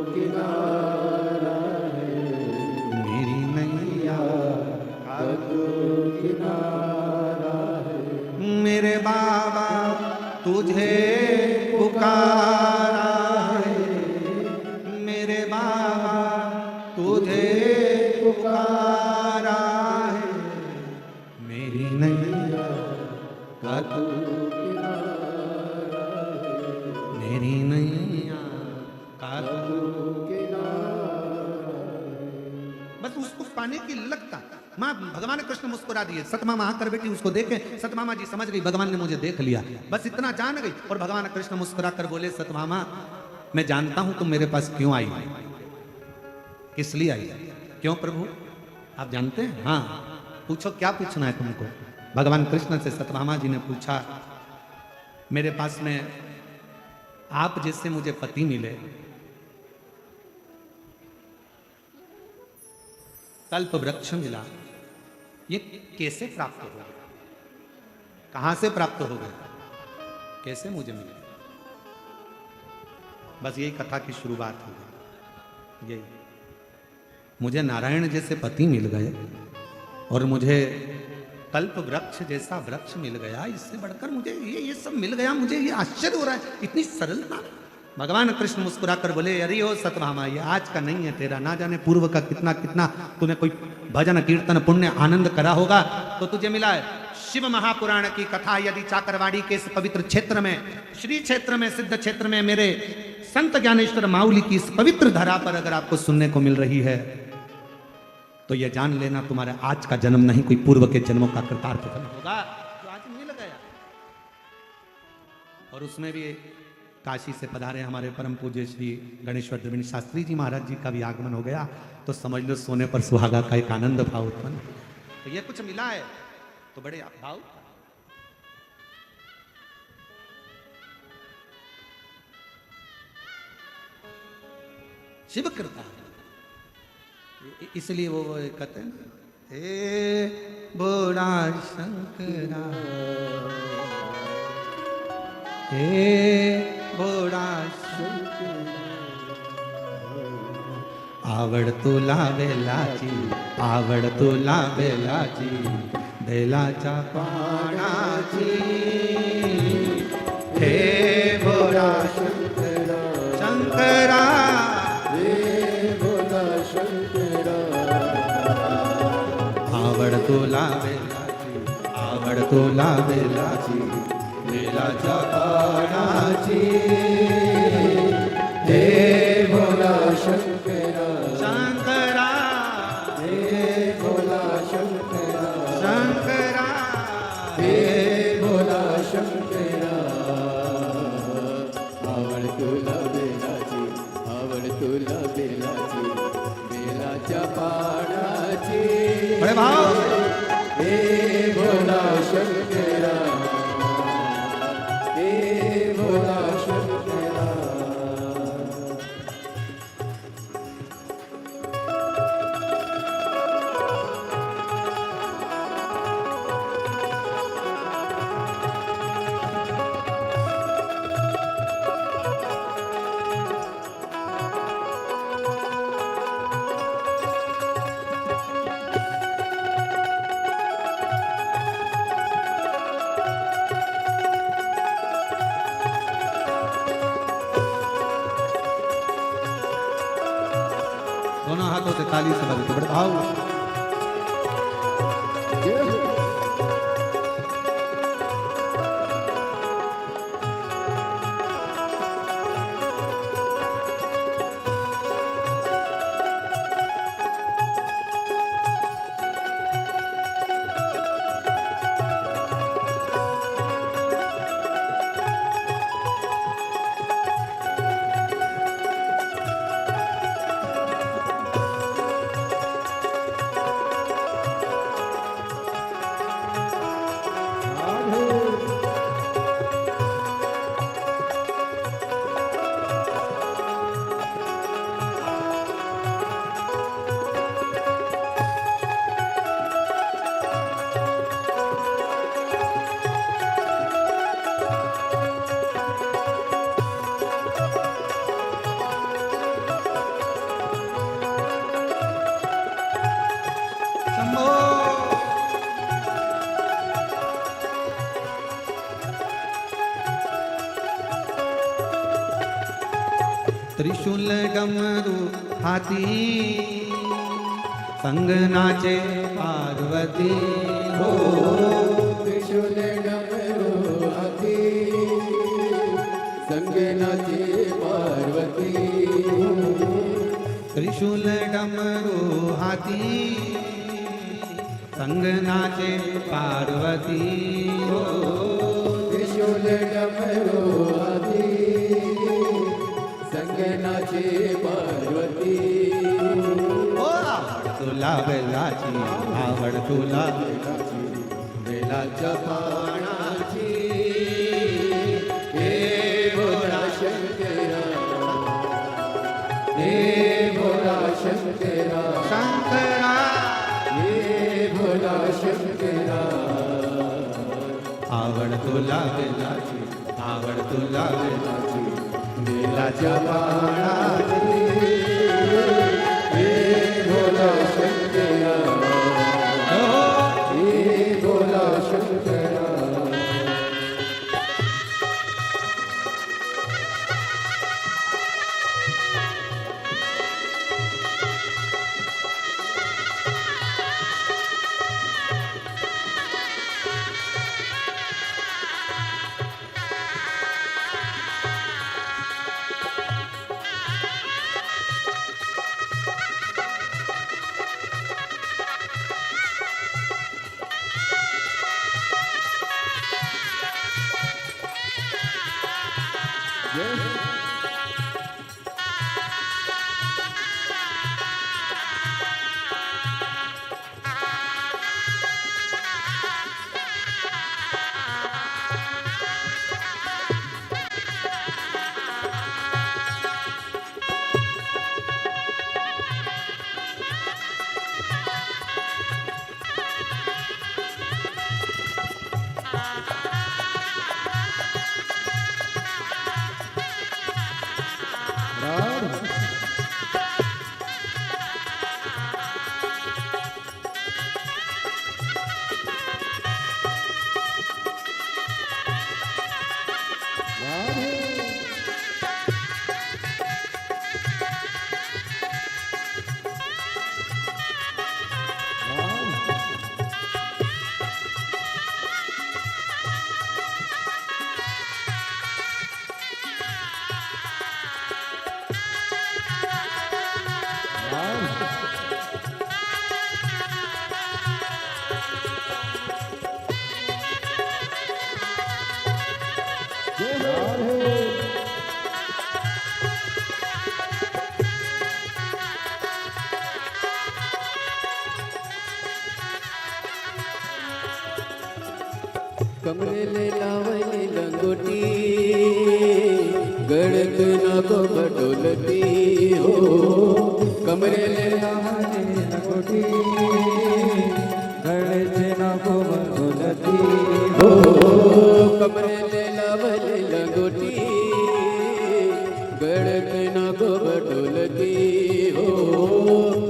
A: किनारा है, मेरी नैया का तू किनारा है, मेरे बाबा तुझे पुकारा है, मेरे बाबा तुझे पुकारा है, मेरी नैया का तू किनारा है, मेरी नैया का तू किनारा है। बस उसको पाने की लगता माँ भगवान कृष्ण मुस्कुरा दिए, सतमामा आकर बेटी उसको देखे, सतमामा जी समझ गई भगवान ने मुझे देख लिया, बस इतना जान गई। और भगवान कृष्ण मुस्कुरा कर बोले, सतमामा मैं जानता हूं तुम मेरे पास क्यों आई, किस लिए आई, क्यों प्रभु आप जानते हैं? हाँ पूछो, क्या पूछना है तुमको? भगवान कृष्ण से सत्यभामा जी ने पूछा, मेरे पास में आप जैसे मुझे पति मिले, कल्प वृक्ष मिला, ये कैसे प्राप्त हो गया, कहां से प्राप्त हो गया, कैसे मुझे मिले? बस यही कथा की शुरुआत हो गई। यही मुझे नारायण जैसे पति मिल गए और मुझे कल्प वृक्ष जैसा वृक्ष मिल गया, इससे बढ़कर मुझे ये सब मिल गया, मुझे ये आश्चर्य हो रहा है, इतनी सरलता। भगवान कृष्ण मुस्कुरा कर बोले, अरे हो सत्यभामा ये आज का नहीं है तेरा, ना जाने पूर्व का कितना कितना तूने कोई भजन कीर्तन पुण्य आनंद करा होगा तो तुझे मिला है। शिव महापुराण की कथा यदि चाकरवाड़ी के इस पवित्र क्षेत्र में, श्री क्षेत्र में, सिद्ध क्षेत्र में, मेरे संत ज्ञानेश्वर माउली की इस पवित्र धरा पर अगर आपको सुनने को मिल रही है तो यह जान लेना तुम्हारा आज का जन्म नहीं, कोई पूर्व के जन्मों का कृतार्थ फल होगा जो आज मिल गया। और उसमें भी काशी से पधारे हमारे परम पूज्य श्री गणेश्वर द्रविड़ शास्त्री जी महाराज जी का भी आगमन हो गया, तो समझ लो सोने पर सुहागा का एक आनंद भाव उत्पन्न। तो ये कुछ मिला है तो बड़े भाव। शिव कृपा, इसलिए वो कहते हैं ना, हे बड़ा शंकरा, हे बड़ा शंकरा, आवड तुला बेलाची, आवड तुला बेलाची, बेलाच्या पानाची, हे बड़ा शंकरा, शंकरा आवड तुला बेलाची, आवड तुला बेलाची, बेलाच्या पानाची, हे भोला शंकरा, शंकरा, हे भोला शंकरा, शंकरा, हे भोला शंकरा, आवड तुला बेलाची, आवड तुला बेलाची, बेलाच्या पानाची, बड़े भाव, हे भोला शंकरा, दोनों हाथों से ताली से बजाते बड़े भाव।
B: जय हो।
A: त्रिशूल डमरू हाथी संग नाचे पार्वती हो।
B: त्रिशूल डमरू हाथी संग नाचे पार्वती हो।
A: त्रिशूल डमरू हाथी संग नाचे पार्वती हो।
B: त्रिशूल डमरू हाथी संग नाचे पार्वती
A: ओ आवड तुला बेलाची, आवड तुला
B: बेलाच्या पानाची हे भोळा शंकरा, हे भोळा शंकरा,
A: शंकरा
B: हे भोळा शंकरा,
A: आवड तुला बेलाची, आवड तुला बेलाची,
B: बेलाच्या पानाची हे भोळा शंकरा, हे भोळा शंकरा. कमरेले लावली लंगोटी गळत नको बडोलती हो. कमरेले लावली लंगोटी गळत नको बडोलती हो. कमरेले लावली लंगोटी गळत नको बडोलती हो.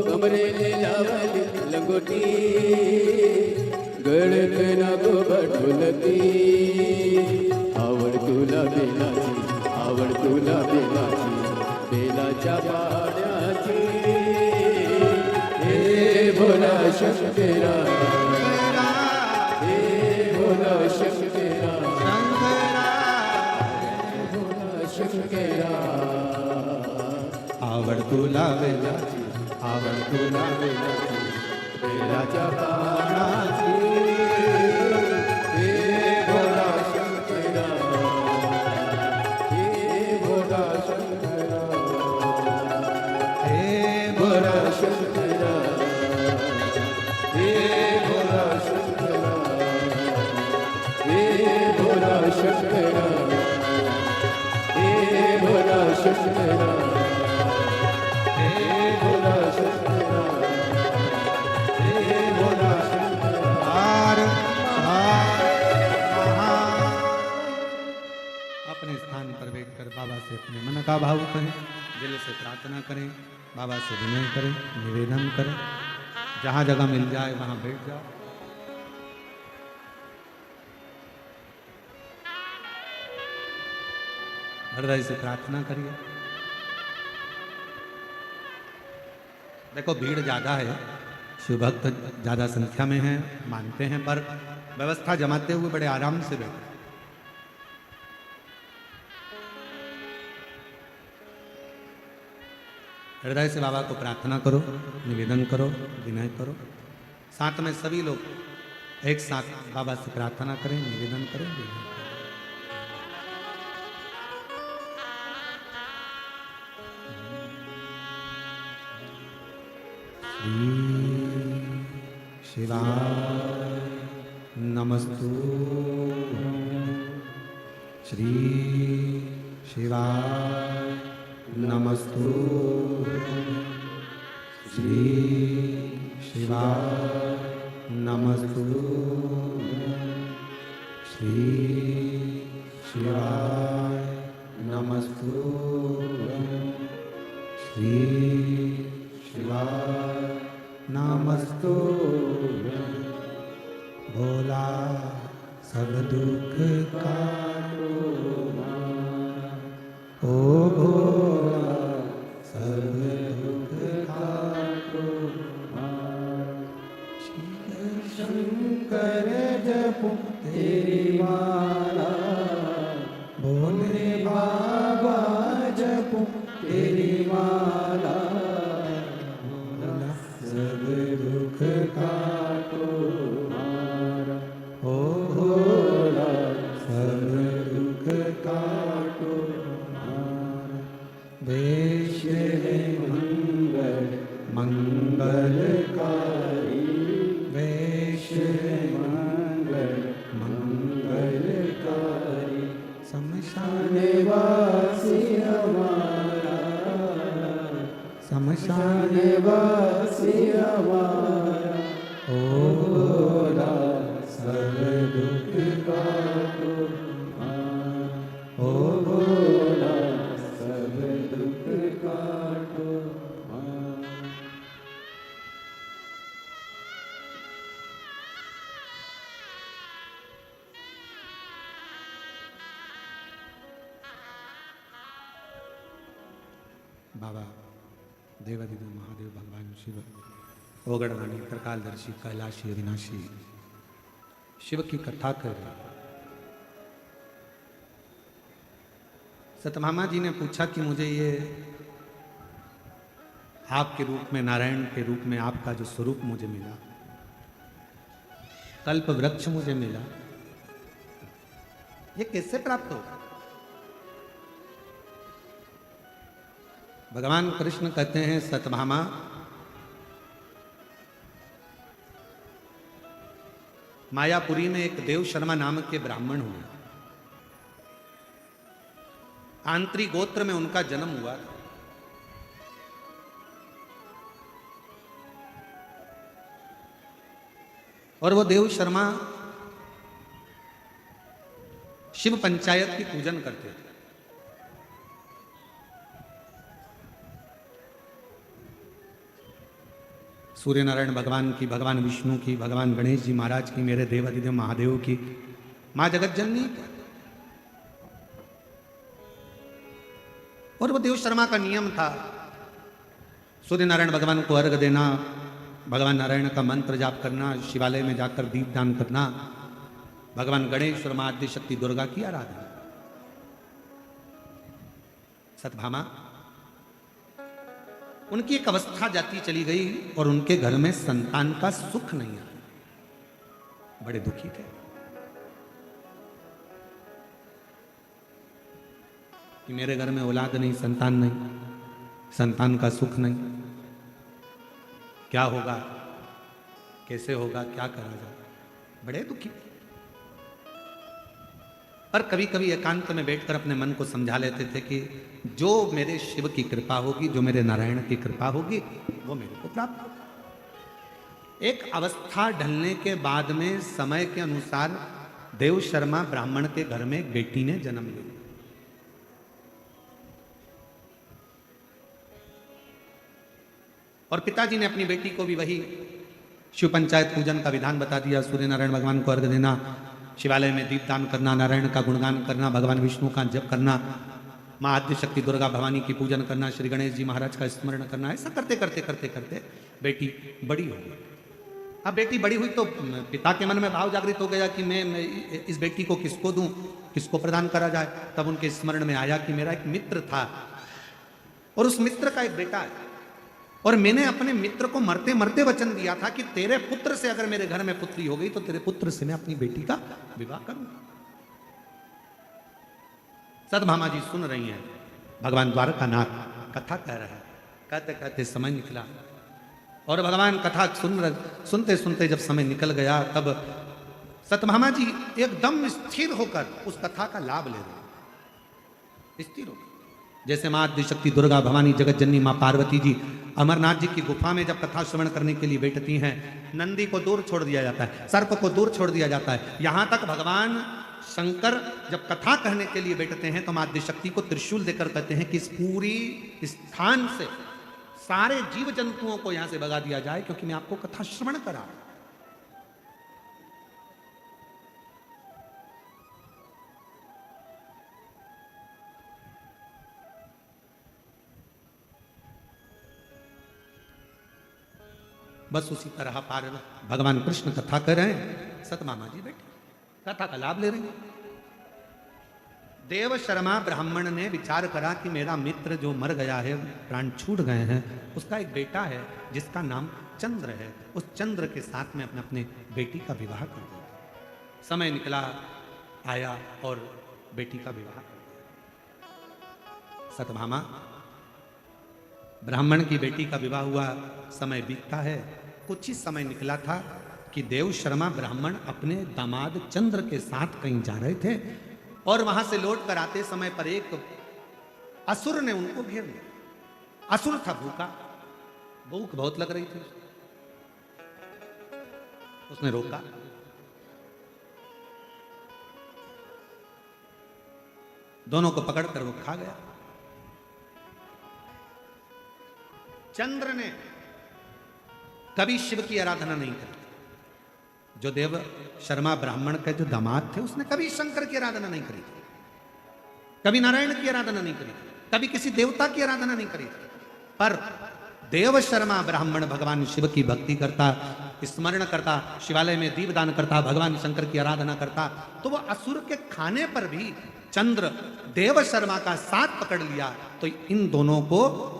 B: कमरेले लावली लंगोटी गळत नको बडोलती. आवड तुला बेलाची, आवड तुला बेलाची, बेलाच्या पाण्याची भोला शंकरा, हे भोला शंकरा, भोला शंकरा।
A: आवड़ तुला वेला
B: आवड़ तुला वेला तेरा जपानाची, हे भोला शंकरा, हे भोला शंकरा,
A: हे
B: भोला शंकरा, हे भोला शंकरा, हे भोला शंकरा, हे भोला शंकरा, हे भोला शंकरा, हे भोला शंकरा।
A: हर हर अपने स्थान पर बैठकर बाबा से अपने मन का भाव करें, दिल से प्रार्थना करें, बाबा से विनय करें, निवेदन करें। जहाँ जगह मिल जाए वहाँ बैठ जाओ। हृदय से प्रार्थना करिए। देखो भीड़ ज्यादा है, शिव भक्त ज्यादा संख्या में हैं, मानते हैं, पर व्यवस्था जमाते हुए बड़े आराम से बैठे। हृदय से बाबा को प्रार्थना करो, निवेदन करो, विनय करो। साथ में सभी लोग एक साथ बाबा से प्रार्थना करें, निवेदन करें, विनय करें। शिवाय नमस्तु, श्री शिवाय नमस्तु, श्री शिवाय नमस्तु, श्री शिवाय नमस्तु, श्री शिवाय नमस्तु। भोला सब दुख काटो, ओ भोला सब दुख काटो। शिव शंकर जपो तेरी माला, भोले बाबा जपो तेरी माला। सब दुख काटो मारा, ओ भोला सब दुख काटो मारा। वेश है मंगल मंगलकारी, वेश है मंगल मंगलकारी। शमशान वासी हमारा, शमशान वासी हमारा। ओ भोला सब दुख काटो मारा, ओ भोला सब दुख काटो मारा। बाबा देवादिदेव महादेव भगवान शिव, ओगड़वाणी त्रिकालदर्शी कैलाशी अविनाशी शिव की कथा कर रहे। सतभामा जी ने पूछा कि मुझे ये आपके रूप में, नारायण के रूप में आपका जो स्वरूप मुझे मिला, कल्प वृक्ष मुझे मिला, ये कैसे प्राप्त होगा? भगवान कृष्ण कहते हैं, सतभामा मायापुरी में एक देव शर्मा नामक के ब्राह्मण हुए। आंत्री गोत्र में उनका जन्म हुआ। और वो देव शर्मा शिव पंचायत की पूजन करते थे। सूर्य नारायण भगवान की, भगवान विष्णु की, भगवान गणेश जी महाराज की, मेरे देवादिदेव महादेव की, मां जगत जननी। और वो देव शर्मा का नियम था, सूर्य नारायण भगवान को अर्घ देना, भगवान नारायण का मंत्र जाप करना, शिवालय में जाकर दीपदान करना, भगवान गणेश और मां आद्य शक्ति दुर्गा की आराधना। सत्यभामा, उनकी एक अवस्था जाती चली गई और उनके घर में संतान का सुख नहीं आया, बड़े दुखी थे कि मेरे घर में औलाद नहीं, संतान नहीं, संतान का सुख नहीं, क्या होगा, कैसे होगा, क्या करा जाए, बड़े दुखी। पर कभी कभी एकांत में बैठकर अपने मन को समझा लेते थे कि जो मेरे शिव की कृपा होगी, जो मेरे नारायण की कृपा होगी, वो मेरे को प्राप्त होगी। एक अवस्था ढलने के बाद में समय के अनुसार देव शर्मा ब्राह्मण के घर में एक बेटी ने जन्म लिया। और पिताजी ने अपनी बेटी को भी वही शिव पंचायत पूजन का विधान बता दिया। सूर्य नारायण भगवान को अर्घ देना, शिवालय में दीपदान करना, नारायण का गुणगान करना, भगवान विष्णु का जप करना, मां आद्य शक्ति दुर्गा भवानी की पूजन करना, श्री गणेश जी महाराज का स्मरण करना। ऐसा करते करते करते करते बेटी बड़ी हो गई। अब बेटी बड़ी हुई तो पिता के मन में भाव जागृत हो गया कि मैं इस बेटी को किसको दूं, किसको प्रदान करा जाए। तब उनके स्मरण में आया कि मेरा एक मित्र था और उस मित्र का एक बेटा है, और मैंने अपने मित्र को मरते मरते वचन दिया था कि तेरे पुत्र से अगर मेरे घर में पुत्री हो गई तो तेरे पुत्र से मैं अपनी बेटी का विवाह करूंगा। सत्यभामा जी सुन रही हैं, भगवान द्वारकानाथ कथा कह रहे हैं। कहते कहते समय निकला और भगवान कथा सुनते सुनते जब समय निकल गया, तब सत्यभामा जी एकदम स्थिर होकर उस कथा का लाभ ले रहे, स्थिर होकर। जैसे मां आद्य शक्ति दुर्गा भवानी जगत जननी मां पार्वती जी अमरनाथ जी की गुफा में जब कथा श्रवण करने के लिए बैठती हैं, नंदी को दूर छोड़ दिया जाता है, सर्प को दूर छोड़ दिया जाता है। यहां तक भगवान शंकर जब कथा कहने के लिए बैठते हैं तो मां आद्य शक्ति को त्रिशूल देकर कहते हैं कि इस पूरी स्थान से सारे जीव जंतुओं को यहां से भगा दिया जाए, क्योंकि मैं आपको कथा श्रवण करा। बस उसी तरह पार भगवान कृष्ण कथा कर रहे हैं, सत्यभामा जी बैठे कथा का लाभ ले रहे हैं। देव शर्मा ब्राह्मण ने विचार करा कि मेरा मित्र जो मर गया है, प्राण छूट गए हैं, उसका एक बेटा है जिसका नाम चंद्र है, उस चंद्र के साथ में अपने बेटी का विवाह कर दूं। समय निकला, आया और बेटी का विवाह कर दिया। सत्यभामा, ब्राह्मण की बेटी का विवाह हुआ, समय बीतता है। कुछ ही समय निकला था कि देव शर्मा ब्राह्मण अपने दामाद चंद्र के साथ कहीं जा रहे थे और वहां से लौट कर आते समय पर एक असुर ने उनको घेर लिया। असुर था भूखा, भूख बहुत लग रही थी, उसने रोका। दोनों को पकड़कर वो खा गया। चंद्र ने कभी शिव की आराधना नहीं करी। जो देव शर्मा ब्राह्मण के जो दामाद थे, उसने कभी शंकर की आराधना नहीं करी थी, कभी नारायण की आराधना नहीं करी थी, कभी किसी देवता की आराधना नहीं करी थी। पर देव शर्मा ब्राह्मण भगवान शिव की भक्ति करता, स्मरण करता, शिवालय में दीपदान करता, भगवान शंकर की आराधना करता, तो वह असुर के खाने पर भी चंद्र देव शर्मा का साथ पकड़ लिया। तो इन दोनों को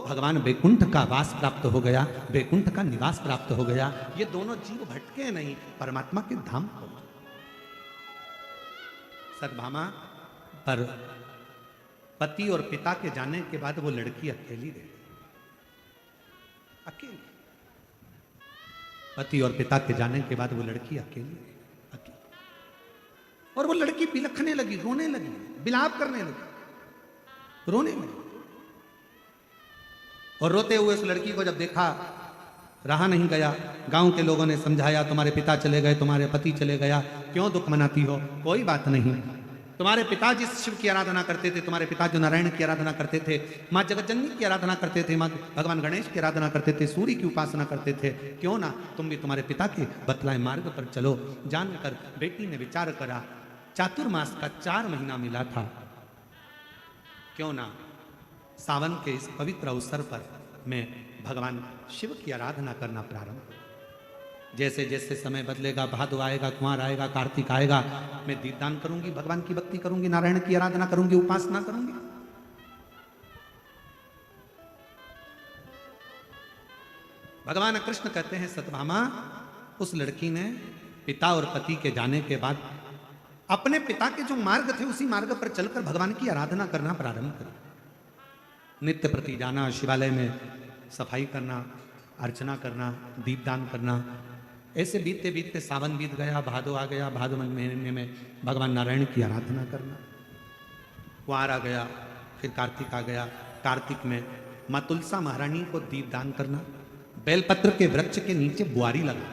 A: भगवान वैकुंठ का वास प्राप्त हो गया, वैकुंठ का निवास प्राप्त हो गया। ये दोनों जीव भटके नहीं, परमात्मा के धाम को। सत्यभामा, पर पति और पिता के जाने के बाद वो लड़की अकेली रह गई, अकेली। पति और पिता के जाने के बाद वो लड़की अकेली, और वो लड़की बिलखने लगी, रोने लगी, बिलाप करने लगी, रोने लगी। और रोते हुए उस लड़की को जब देखा, रहा नहीं गया। गांव के लोगों ने समझाया, तुम्हारे पिता चले गए, तुम्हारे पति चले गया, क्यों दुख मनाती हो? कोई बात नहीं, तुम्हारे पिता जिस शिव की आराधना करते थे, तुम्हारे पिता जो नारायण की आराधना करते थे, माँ जगतजननी की आराधना करते थे, माँ भगवान गणेश की आराधना करते थे, सूर्य की उपासना करते थे, क्यों ना तुम भी तुम्हारे पिता के बतलाए मार्ग पर चलो। जानकर बेटी ने विचार करा, चातुर्मास का 4 महीना मिला था, क्यों ना सावन के इस पवित्र अवसर पर मैं भगवान शिव की आराधना करना प्रारंभ करूं। जैसे जैसे समय बदलेगा, भादो आएगा, कुंवर आएगा, कार्तिक आएगा, मैं दीपदान करूंगी, भगवान की भक्ति करूंगी, नारायण की आराधना करूंगी, उपासना करूंगी। भगवान कृष्ण कहते हैं सत्यभामा, उस लड़की ने पिता और पति के जाने के बाद अपने पिता के जो मार्ग थे उसी मार्ग पर चलकर भगवान की आराधना करना प्रारंभ करी। नित्य प्रति जाना, शिवालय में सफाई करना, अर्चना करना, दीपदान करना। ऐसे बीतते बीतते सावन बीत गया, भादो आ गया, भादो महीने में भगवान नारायण की आराधना करना। कुंवर आ गया, फिर कार्तिक आ गया, कार्तिक में माँ तुलसा महारानी को दीपदान करना, बेलपत्र के वृक्ष के नीचे बुआरी लगा,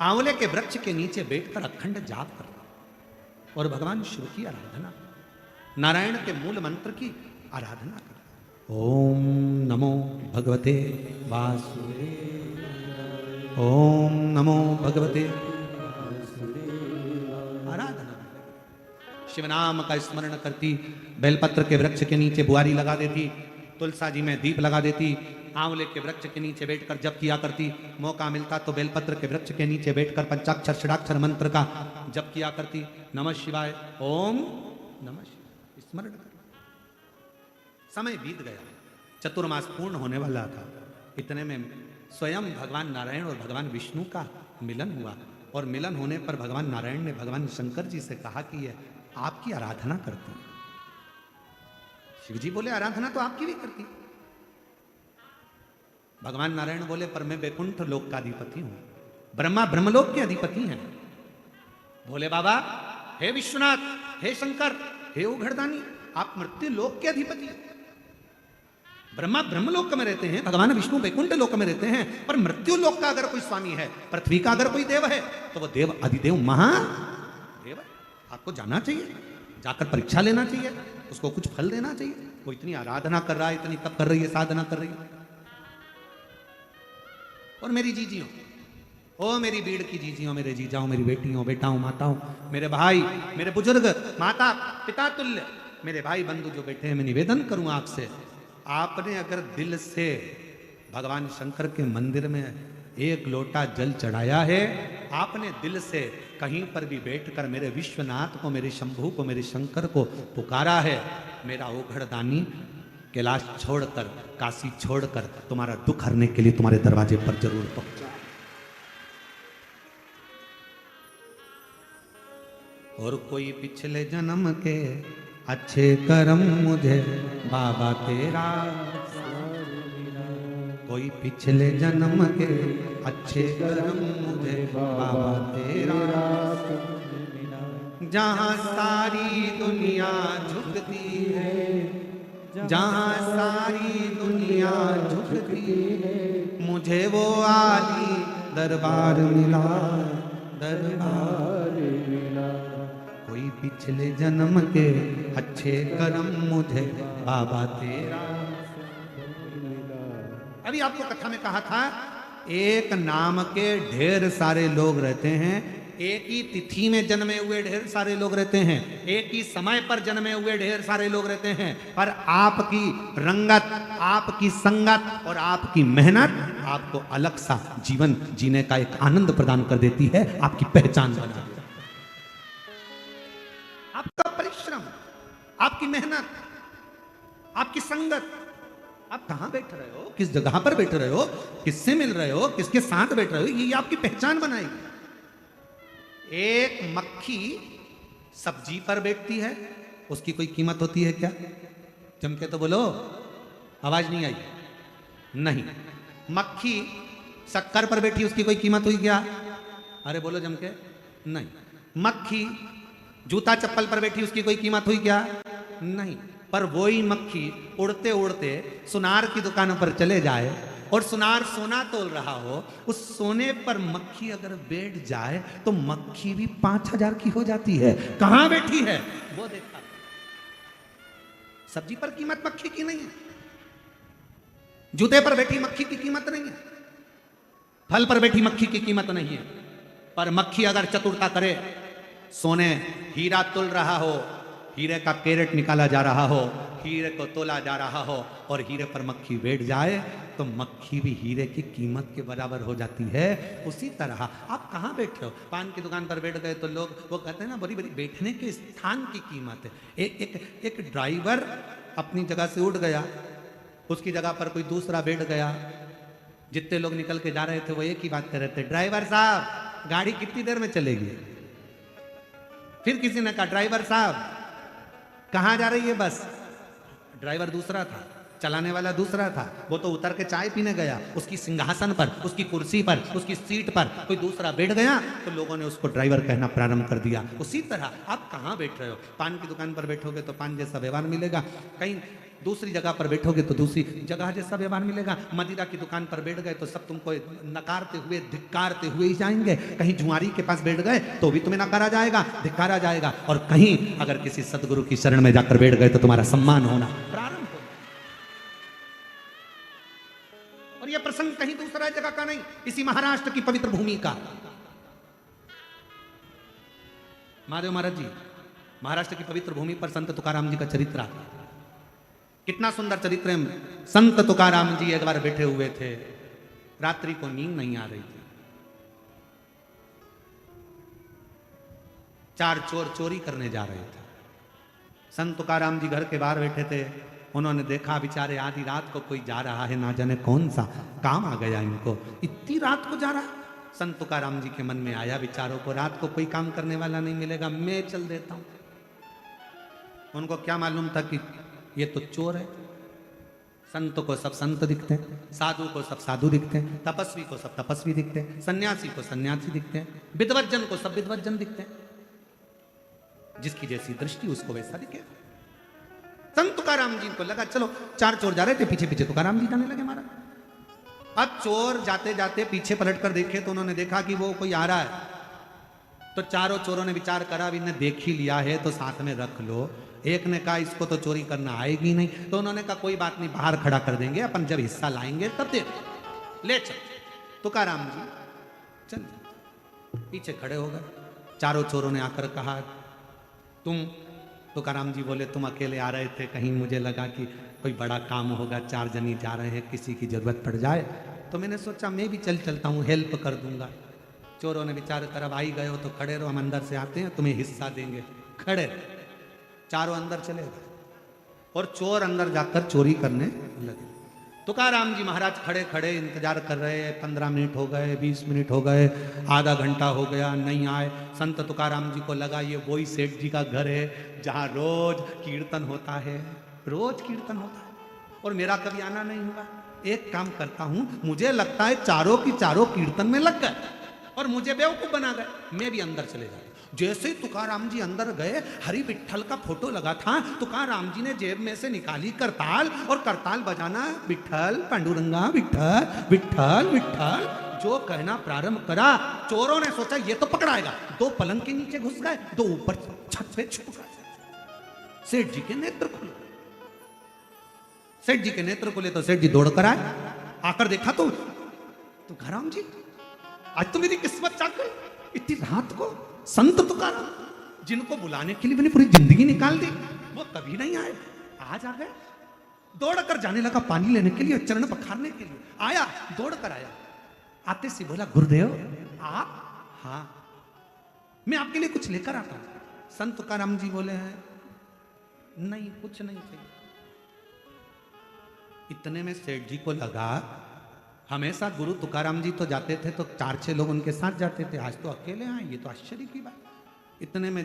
A: आंवले के वृक्ष के नीचे बैठकर अखंड जाप करना और भगवान शिव की आराधना, नारायण के मूल मंत्र की आराधना करना। ओम नमो भगवते वासुदेव, ओम नमो भगवते आराधना। शिव नाम का स्मरण करती, बेलपत्र के वृक्ष के नीचे बुआरी लगा देती, तुलसा जी में दीप लगा देती, आंवले के वृक्ष के नीचे बैठकर जप किया करती। मौका मिलता तो बेलपत्र के वृक्ष के नीचे बैठकर पंचाक्षर षडाक्षर मंत्र का जप किया करती। नमः शिवाय, ओम नमः शिवाय स्मरण कर। समय बीत गया, चतुर्मास पूर्ण होने वाला था। इतने में स्वयं भगवान नारायण और भगवान विष्णु का मिलन हुआ और मिलन होने पर भगवान नारायण ने भगवान शंकर जी से कहा कि ये आपकी आराधना करती है। शिव जी बोले आराधना तो आपकी भी करती। भगवान नारायण बोले पर मैं बैकुंठ लोक का अधिपति हूं, ब्रह्मा ब्रह्मलोक के अधिपति हैं। भोले बाबा, हे विश्वनाथ, हे शंकर, हे उघड़दानी, आप मृत्यु लोक के अधिपति हैं। ब्रह्मा ब्रह्मलोक में रहते हैं, भगवान विष्णु बैकुंठ लोक में रहते हैं, पर मृत्यु लोक का अगर कोई स्वामी है, पृथ्वी का अगर कोई देव है, तो वो देव अधिदेव महादेव है। आपको जाना चाहिए, जाकर परीक्षा लेना चाहिए, उसको कुछ फल देना चाहिए। वो इतनी आराधना कर रहा है, इतनी तप कर रही है, साधना कर रही है। और मेरी जीजियों, ओ मेरी भीड़ की जीजियों, मेरे जीजाओं, मेरी बेटियों, बेटाओं, माताओं, मेरे भाई, मेरे बुजुर्ग, माता पिता तुल्य मेरे भाई बंधु जो बैठे हैं, मैं निवेदन करूं आपसे, आपने अगर दिल से भगवान शंकर के मंदिर में एक लोटा जल चढ़ाया है, आपने दिल से कहीं पर भी बैठकर मेरे विश्वनाथ को, मेरे शंभू को, मेरे शंकर को पुकारा है, मेरा ओघड़दानी कैलाश छोड़कर, काशी छोड़कर तुम्हारा दुख हरने के लिए तुम्हारे दरवाजे पर जरूर पहुंचा। और कोई पिछले जन्म के अच्छे कर्म मुझे बाबा तेरा, कोई पिछले जन्म के अच्छे कर्म मुझे बाबा तेरा, जहां सारी दुनिया झुकती है, जहां सारी दुनिया झुकती है, मुझे वो आली दरबार मिला, दरबार मिला। कोई पिछले जन्म के अच्छे कर्म मुझे बाबा तेरा। अभी आपको कथा में कहा था, एक नाम के ढेर सारे लोग रहते हैं, एक ही तिथि में जन्मे हुए ढेर सारे लोग रहते हैं, एक ही समय पर जन्मे हुए ढेर सारे लोग रहते हैं, पर आपकी रंगत, आपकी संगत और आपकी मेहनत आपको अलग सा जीवन जीने का एक आनंद प्रदान कर देती है, आपकी पहचान बना देती है। आपका परिश्रम, आपकी मेहनत, आपकी संगत, आप कहां बैठ रहे हो, किस जगह पर बैठ रहे हो, किससे मिल रहे हो, किसके साथ बैठ रहे हो, ये आपकी पहचान बनाएगी। एक मक्खी सब्जी पर बैठती है, उसकी कोई कीमत होती है क्या? जम के तो बोलो, आवाज नहीं आई। नहीं। मक्खी शक्कर पर बैठी, उसकी कोई कीमत हुई क्या? अरे बोलो जम के, नहीं। मक्खी जूता चप्पल पर बैठी, उसकी कोई कीमत हुई क्या? नहीं। पर वही मक्खी उड़ते उड़ते सुनार की दुकान पर चले जाए और सुनार सोना तोल रहा हो, उस सोने पर मक्खी अगर बैठ जाए तो मक्खी भी 5,000 की हो जाती है। कहां बैठी है वो देखा। सब्जी पर कीमत मक्खी की नहीं है, जूते पर बैठी मक्खी की कीमत नहीं है, फल पर बैठी मक्खी की कीमत नहीं है। पर मक्खी अगर चतुरता करे, सोने हीरा तुल रहा हो, हीरे का कैरेट निकाला जा रहा हो, हीरे को तोला जा रहा हो और हीरे पर मक्खी बैठ जाए तो मक्खी भी हीरे की कीमत के बराबर हो जाती है। उसी तरह आप कहाँ बैठे हो, पान की दुकान पर बैठ गए तो लोग वो कहते हैं ना, बड़ी बड़ी बैठने के स्थान की कीमत है। एक ड्राइवर अपनी जगह से उठ गया, उसकी जगह पर कोई दूसरा बैठ गया, जितने लोग निकल के जा रहे थे वो एक ही बात कर रहे थे, ड्राइवर साहब गाड़ी कितनी देर में चलेगी। फिर किसी ने कहा, ड्राइवर साहब कहाँ जा रही है बस। ड्राइवर दूसरा था, चलाने वाला दूसरा था, वो तो उतर के चाय पीने गया, उसकी सिंहासन पर, उसकी कुर्सी पर, उसकी सीट पर कोई दूसरा बैठ गया तो लोगों ने उसको ड्राइवर कहना प्रारंभ कर दिया। उसी तरह आप कहाँ बैठ रहे हो, पान की दुकान पर बैठोगे तो पान जैसा व्यवहार मिलेगा, कहीं दूसरी जगह पर बैठोगे तो दूसरी जगह जैसा व्यवहार मिलेगा। मदिरा की दुकान पर बैठ गए तो सब तुमको नकारते हुए धिक्कारते हुए ही जाएंगे, कहीं जुआरी के पास बैठ गए तो भी तुम्हें नकारा जाएगा, धिक्कारा जाएगा, और कहीं अगर किसी सदगुरु की शरण में जाकर बैठ गए तो तुम्हारा सम्मान होना प्रारंभ हो। और यह प्रसंग कहीं दूसरा जगह का नहीं, इसी महाराष्ट्र की पवित्र भूमि का। महादेव महाराज जी, महाराष्ट्र की पवित्र भूमि पर संत तुकाराम जी का चरित्र आता है। कितना सुंदर चरित्र है। संत तुकाराम जी एक बार बैठे हुए थे, रात्रि को नींद नहीं आ रही थी, चार चोर चोरी करने जा रहे थे। संत तुकाराम जी घर के बाहर बैठे थे, उन्होंने देखा बेचारे आधी रात को कोई जा रहा है, ना जाने कौन सा काम आ गया इनको, इतनी रात को जा रहा। संत तुकाराम जी के मन में आया, बेचारों को रात को कोई काम करने वाला नहीं मिलेगा, मैं चल देता हूं। उनको क्या मालूम था कि ये तो चोर है। संत को सब संत दिखते हैं, साधु को सब साधु दिखते हैं, तपस्वी को सब तपस्वी दिखते हैं, सन्यासी को सन्यासी दिखते हैं, विद्वज्जन को सब विद्वज्जन दिखते हैं। जिसकी जैसी दृष्टि उसको वैसा दिखे। संत तुकाराम जी को लगा चलो, चार चोर जा रहे थे, पीछे पीछे तुकाराम जी जाने लगे महाराज। अब चोर जाते जाते पीछे पलट कर देखे तो उन्होंने देखा कि वो कोई आ रहा है। तो चारों चोरों ने विचार करा, अब इन्हें देख ही लिया है तो साथ में रख लो। एक ने कहा इसको तो चोरी करना आएगी नहीं, तो उन्होंने कहा कोई बात नहीं, बाहर खड़ा कर देंगे, अपन जब हिस्सा लाएंगे तब दे ले चल। तुकाराम जी चल पीछे खड़े हो गए। चारों चोरों ने आकर कहा तुम। तुकाराम जी बोले तुम अकेले आ रहे थे, कहीं मुझे लगा कि कोई बड़ा काम होगा, चार जनी जा रहे हैं, किसी की जरूरत पड़ जाए, तो मैंने सोचा मैं भी चलता हूँ, हेल्प कर दूंगा। चोरों ने विचार कर, अब आई गए हो तो खड़े रहो, हम अंदर से आते हैं, तुम्हें हिस्सा देंगे, खड़े। चारों अंदर चले गए और चोर अंदर जाकर चोरी करने लगे। तुकाराम जी महाराज खड़े खड़े इंतजार कर रहे हैं। 15 मिनट हो गए, 20 मिनट हो गए, आधा घंटा हो गया, नहीं आए। संत तुकाराम जी को लगा ये वही सेठ जी का घर है जहाँ रोज कीर्तन होता है, रोज कीर्तन होता है, और मेरा कभी आना नहीं हुआ। एक काम करता हूं, मुझे लगता है चारों की चारों कीर्तन में लग गए और मुझे बेवकूफ बना गए, मैं भी अंदर चले जाता। जैसे तुकाराम जी अंदर गए, हरि विठल का फोटो लगा था, तुकाराम जी ने जेब में से निकाली करताल और करताल बजाना, विठल पांडुरंगा विठल विठल विठल जो कहना प्रारंभ करा। चोरों ने सोचा ये तो पकड़ाएगा, दो पलंग के नीचे घुस गए, दो ऊपर छत पे छुप गए। सेठ जी के नेत्र खुले। सेठ जी के नेत्र खुले तो सेठ जी दौड़ कर आए। आकर देखा तो तुकाराम जी, आज तो मेरी किस्मत जाग गई। इतनी रात को संत तुकाराम, जिनको बुलाने के लिए मैंने पूरी जिंदगी निकाल दी, वो कभी नहीं आए, आज आ गए। दौड़ कर जाने लगा पानी लेने के लिए, चरण पखारने के लिए आया, दौड़ कर आया। आते से बोला गुरुदेव आप? हाँ मैं आपके लिए कुछ लेकर आता हूं। संत तुकाराम जी बोले हैं नहीं कुछ नहीं चाहिए। इतने में सेठ जी को लगा हमेशा गुरु तुकाराम जी तो जाते थे तो 4-6 लोग उनके साथ जाते थे, आज तो अकेले आए, ये तो आश्चर्य की बात। इतने में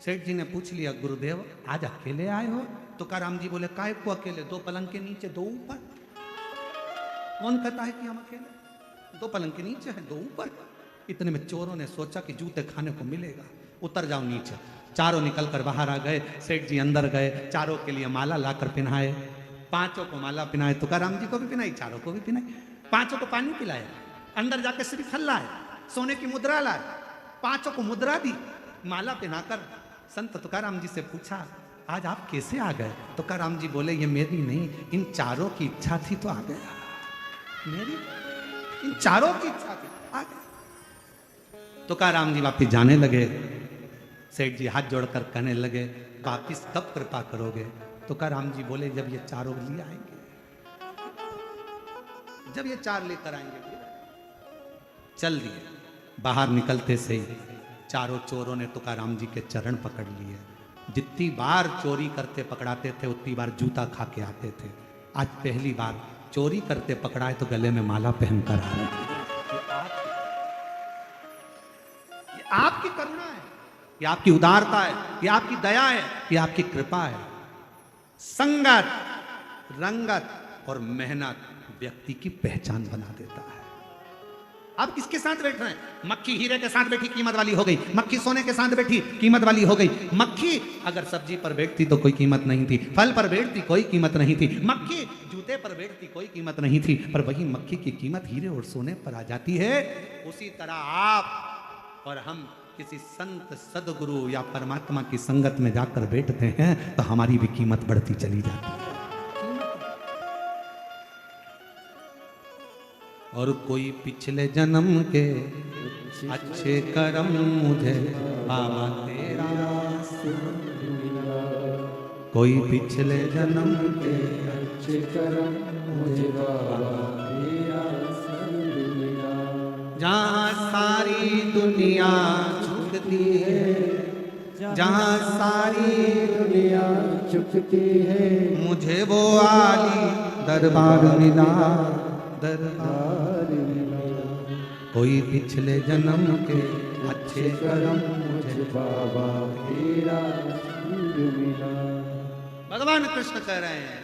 A: सेठ जी ने पूछ लिया गुरुदेव आज अकेले आए हो? तुकाराम जी बोले काय को अकेले, दो पलंग के नीचे दो ऊपर। कौन कहता है कि हम अकेले? दो पलंग के नीचे है, दो ऊपर। इतने में चोरों ने सोचा कि जूते खाने को मिलेगा, उतर जाओ नीचे। चारों निकल कर बाहर आ गए। सेठ जी अंदर गए, चारों के लिए माला लाकर पहनाए, पांचों को माला पहनाए, तुकाराम जी को भी पहनाई, चारों को भी पहनाई, पांचों को पानी पिलाया, अंदर जाकर श्रीफल लाए, सोने की मुद्रा लाए, पांचों को मुद्रा दी, माला पहनाकर संत तुकाराम जी से पूछा आज आप कैसे आ गए? तुकाराम जी बोले ये मेरी नहीं, इन चारों की इच्छा थी तो आ गया। मेरी इन चारों की इच्छा थी, आ गया। तुकाराम जी वापिस जाने लगे। सेठ जी हाथ जोड़कर कहने लगे वापिस कब कृपा करोगे? तुकाराम जी बोले जब ये चारों लिए आएंगे। जब ये 4 लेकर आएंगे चल दिए। बाहर निकलते से ही चारों चोरों ने तुकाराम जी के चरण पकड़ लिए। जितनी बार चोरी करते पकड़ाते थे उतनी बार जूता खा के आते थे। आज पहली बार चोरी करते पकड़ाए तो गले में माला पहनकर आ रहे थे। ये आपकी करुणा है, ये आपकी उदारता है, ये आपकी दया है, ये आपकी कृपा है। संगत, रंगत और मेहनत व्यक्ति की पहचान बना देता है। आप किसके साथ बैठ रहे हैं? मक्खी हीरे के साथ बैठी कीमत वाली हो गई, मक्खी सोने के साथ बैठी कीमत वाली हो गई। मक्खी अगर सब्जी पर बैठती तो कोई कीमत नहीं थी, फल पर बैठती कोई कीमत नहीं थी, मक्खी जूते पर बैठती कोई कीमत नहीं थी, पर वही मक्खी की कीमत हीरे और सोने पर आ जाती है। उसी तरह आप और हम किसी संत सदगुरु या परमात्मा की संगत में जाकर बैठते हैं तो हमारी भी कीमत बढ़ती चली जाती है। और कोई पिछले जन्म के अच्छे कर्म मुझे बाबा तेरा, कोई पिछले जन्म के
B: अच्छे कर्म मुझे बाबा तेरा संग मिला।
A: जहाँ सारी दुनिया झुकती है, जहाँ सारी
B: दुनिया झुकती है,
A: मुझे वो आली दरबार मिला, दरबार
B: मिला।
A: कोई पिछले जन्म के अच्छे कर्म
B: मुझे बाबा तेरा संग मिला।
A: भगवान कृष्ण कह रहे हैं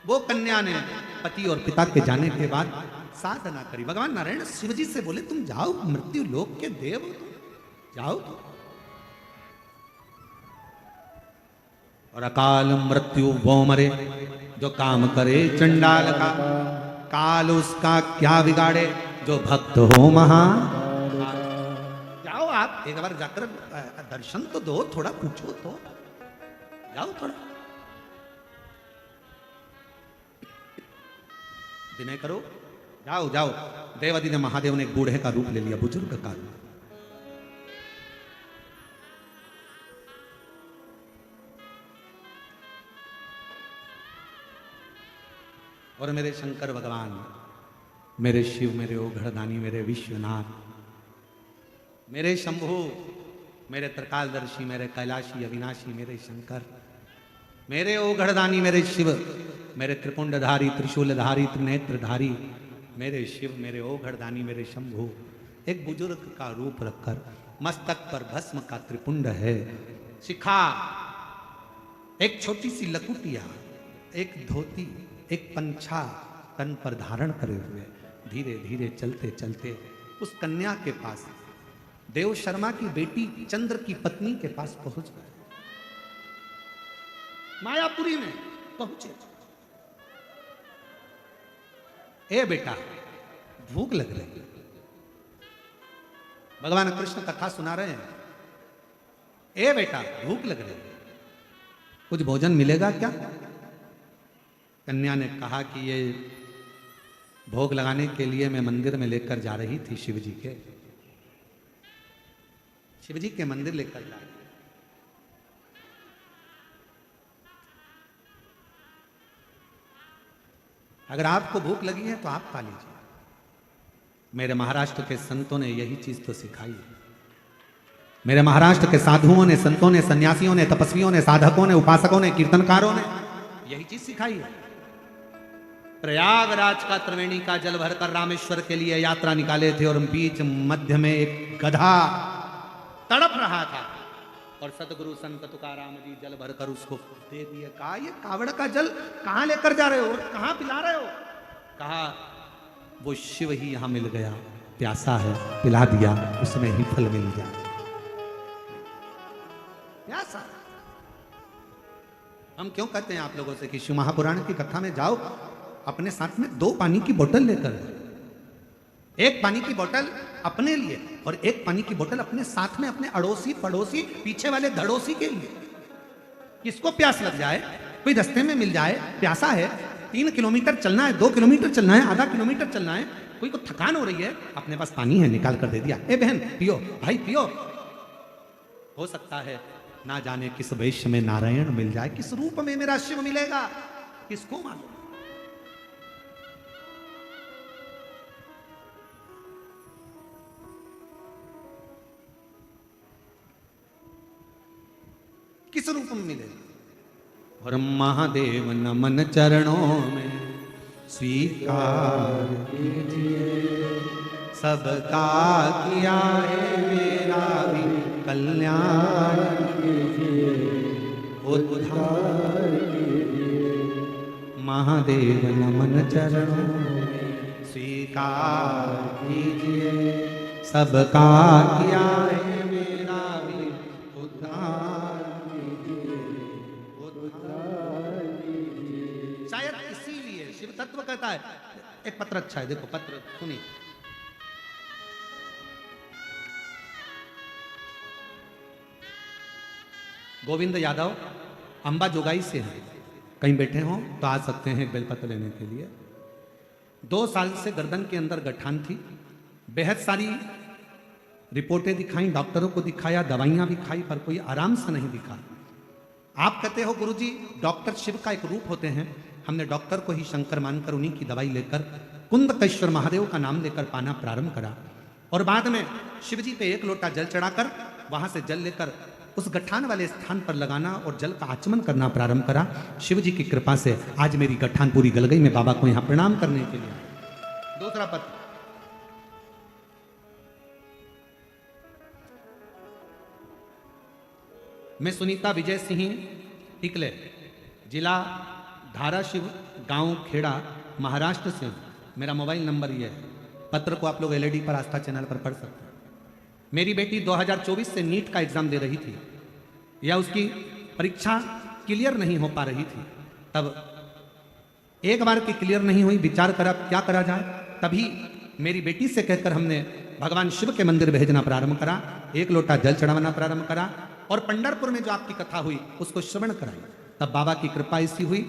A: वो कन्या ने पति और पिता के जाने के बाद साधना करी। भगवान नारायण शिव जी से बोले तुम जाओ, मृत्यु लोक के देव हो तुम, जाओ तुम। और अकाल मृत्यु वो मरे जो काम करे चंडाल का, काल उसका क्या बिगाड़े जो भक्त हो महा। जाओ आप एक बार जाकर दर्शन तो दो, थोड़ा पूछो तो, जाओ थोड़ा विनय करो, जाओ जाओ। देवादि ने महादेव ने एक बूढ़े का रूप ले लिया, बुजुर्ग का रूप। और मेरे शंकर भगवान, मेरे शिव, मेरे ओघड़दानी, मेरे विश्वनाथ, मेरे शंभु, मेरे त्रिकालदर्शी, मेरे कैलाशी अविनाशी, मेरे शंकर, मेरे ओघड़दानी, मेरे शिव, मेरे त्रिपुंडधारी, त्रिशूलधारी, त्रिनेत्रधारी, मेरे शिव, मेरे ओघड़दानी, मेरे शंभु, एक बुजुर्ग का रूप रखकर मस्तक पर भस्म का त्रिपुंड है, शिखा, एक छोटी सी लकुटिया, एक धोती, एक पंछा तन पर धारण करे हुए धीरे धीरे चलते चलते उस कन्या के पास, देव शर्मा की बेटी चंद्र की पत्नी के पास पहुंच गए। मायापुरी में पहुंचे। ए बेटा भूख लग रही। भगवान कृष्ण कथा सुना रहे हैं। ए बेटा भूख लग रही, कुछ भोजन मिलेगा क्या? कन्या ने कहा कि ये भोग लगाने के लिए मैं मंदिर में लेकर जा रही थी, शिव जी के मंदिर लेकर जा रही। अगर आपको भूख लगी है तो आप खा लीजिए। मेरे महाराष्ट्र के संतों ने यही चीज तो सिखाई है। मेरे महाराष्ट्र के साधुओं ने, संतों ने, सन्यासियों ने, तपस्वियों ने, साधकों ने, उपासकों ने, कीर्तनकारों ने यही चीज सिखाई है। प्रयागराज का त्रिवेणी का जल भरकर रामेश्वर के लिए यात्रा निकाले थे और बीच मध्य में एक गधा तड़प रहा था और सतगुरु संत तुकाराम जी जल भरकर उसको दे दिए। कहा ये कावड़ का जल कहां लेकर जा रहे हो, कहां पिला रहे हो? कहा वो शिव ही यहां मिल गया, प्यासा है, पिला दिया, उसमें ही फल मिल गया। प्यासा। हम क्यों कहते हैं आप लोगों से कि शिव महापुराण की कथा में जाओ, अपने साथ में 2 पानी की बोतल लेकर, एक पानी की बोतल अपने लिए और एक पानी की बोतल अपने साथ में अपने अड़ोसी पड़ोसी पीछे वाले धड़ोसी के लिए। किसको प्यास लग जाए, कोई रास्ते में मिल जाए, प्यासा है, 3 किलोमीटर चलना है, 2 किलोमीटर चलना है, आधा किलोमीटर चलना है, कोई को थकान हो रही है, अपने पास पानी है, निकाल कर दे दिया, ए बहन पियो, भाई पियो। हो सकता है ना जाने किस वेश में नारायण मिल जाए, किस रूप में मेरा शिव मिलेगा, किसको मालूम। किस रूप में मिले। और महादेव नमन चरणों में स्वीकार कीजिए, सबका किया है मेरा भी कल्याण कीजिए, उद्धार कीजिए। महादेव नमन चरणों में स्वीकार कीजिए, सबका किया है मेरा भी उद्धार कीजिए, उद्धार कीजिए। शायद इसीलिए शिव तत्व कहता है। एक पत्र अच्छा है, देखो पत्र सुनिए। गोविंद यादव अंबा जोगाई से हैं, कहीं बैठे हों तो आ सकते हैं बेलपत्र लेने के लिए। 2 साल से गर्दन के अंदर गठान थी, बेहद सारी रिपोर्टें दिखाई, डॉक्टरों को दिखाया, दवाइयां भी खाई, पर कोई आराम से नहीं दिखा। आप कहते हो गुरुजी डॉक्टर शिव का एक रूप होते हैं। हमने डॉक्टर को ही शंकर मानकर उन्हीं की दवाई लेकर कुंदकेश्वर महादेव का नाम लेकर पाना प्रारंभ करा, और बाद में शिव जी पे 1 लोटा जल चढ़ाकर वहां से जल लेकर उस गठान वाले स्थान पर लगाना और जल का आचमन करना प्रारंभ करा। शिव जी की कृपा से आज मेरी गठान पूरी गल गई। मैं बाबा को यहां प्रणाम करने के लिए। दूसरा पत्र, मैं सुनीता विजय सिंह टिकले, जिला धाराशिव, गांव खेड़ा, महाराष्ट्र से हूं। मेरा मोबाइल नंबर ये है। पत्र को आप लोग एलईडी पर आस्था चैनल पर पढ़ सकते हैं। मेरी बेटी 2024 से नीट का एग्जाम दे रही थी, या उसकी परीक्षा क्लियर नहीं हो पा रही थी। तब एक बार की क्लियर नहीं हुई, विचार करा क्या करा जाए। तभी मेरी बेटी से कहकर हमने भगवान शिव के मंदिर भेजना प्रारंभ करा, 1 लोटा जल चढ़ाना प्रारंभ करा, और पंढरपुर में जो आपकी कथा हुई उसको श्रवण कराई। तब बाबा की कृपा ऐसी हुई,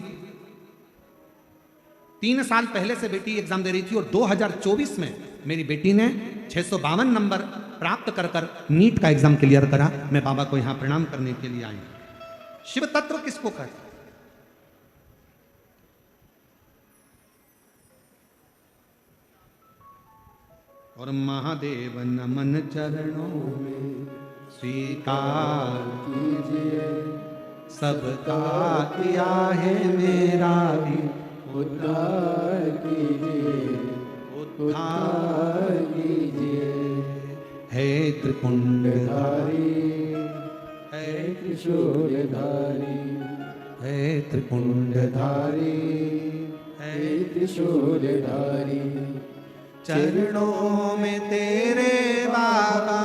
A: 3 साल पहले से बेटी एग्जाम दे रही थी, और 2024 में मेरी बेटी ने 652 नंबर प्राप्त कर कर नीट का एग्जाम क्लियर करा। मैं बाबा को यहां प्रणाम करने के लिए आई। शिव तत्व किसको कहते? और महादेव नमन चरणों में स्वीकार कीजिए, सबका किया है मेरा भी उद्धार कीजिए, उद्धार कीजिए। हे त्रिपुंडधारी, हे त्रिशूलधारी, हे त्रिपुंडधारी, हे त्रिशूलधारी। चरणों में तेरे बाबा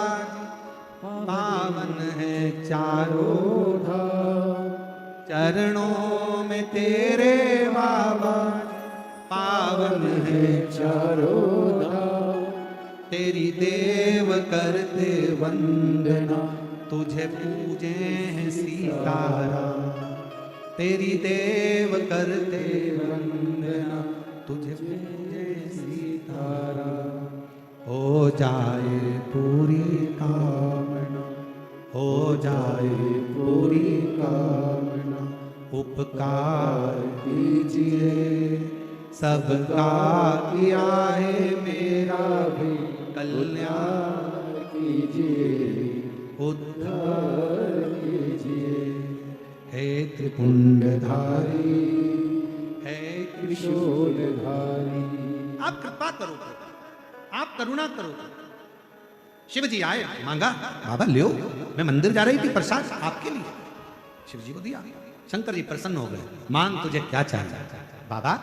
A: पावन है चारों धाम, चरणों में तेरे बाबा पावन है चारों धाम। तेरी देव करते वंदना, तुझे पूजे हैं सीताराम। तेरी देव करते वंदना, तुझे पूजे सीताराम। हो जाए पूरी कामना, हो जाए पूरी कामना। उपकार कीजिए, सबका किया है मेरा भी कल्याण कीजिए, उद्धार कीजिए। हे त्रिपुंडधारी, हे त्रिशूलधारी। आप कृपा करो, आप करुणा करो। शिव जी आए, मांगा, बाबा ले, मैं मंदिर जा रही थी, प्रसाद आपके लिए। शिव जी को दिया। शंकर जी प्रसन्न हो गए। मांग तुझे क्या चाहिए? बाबा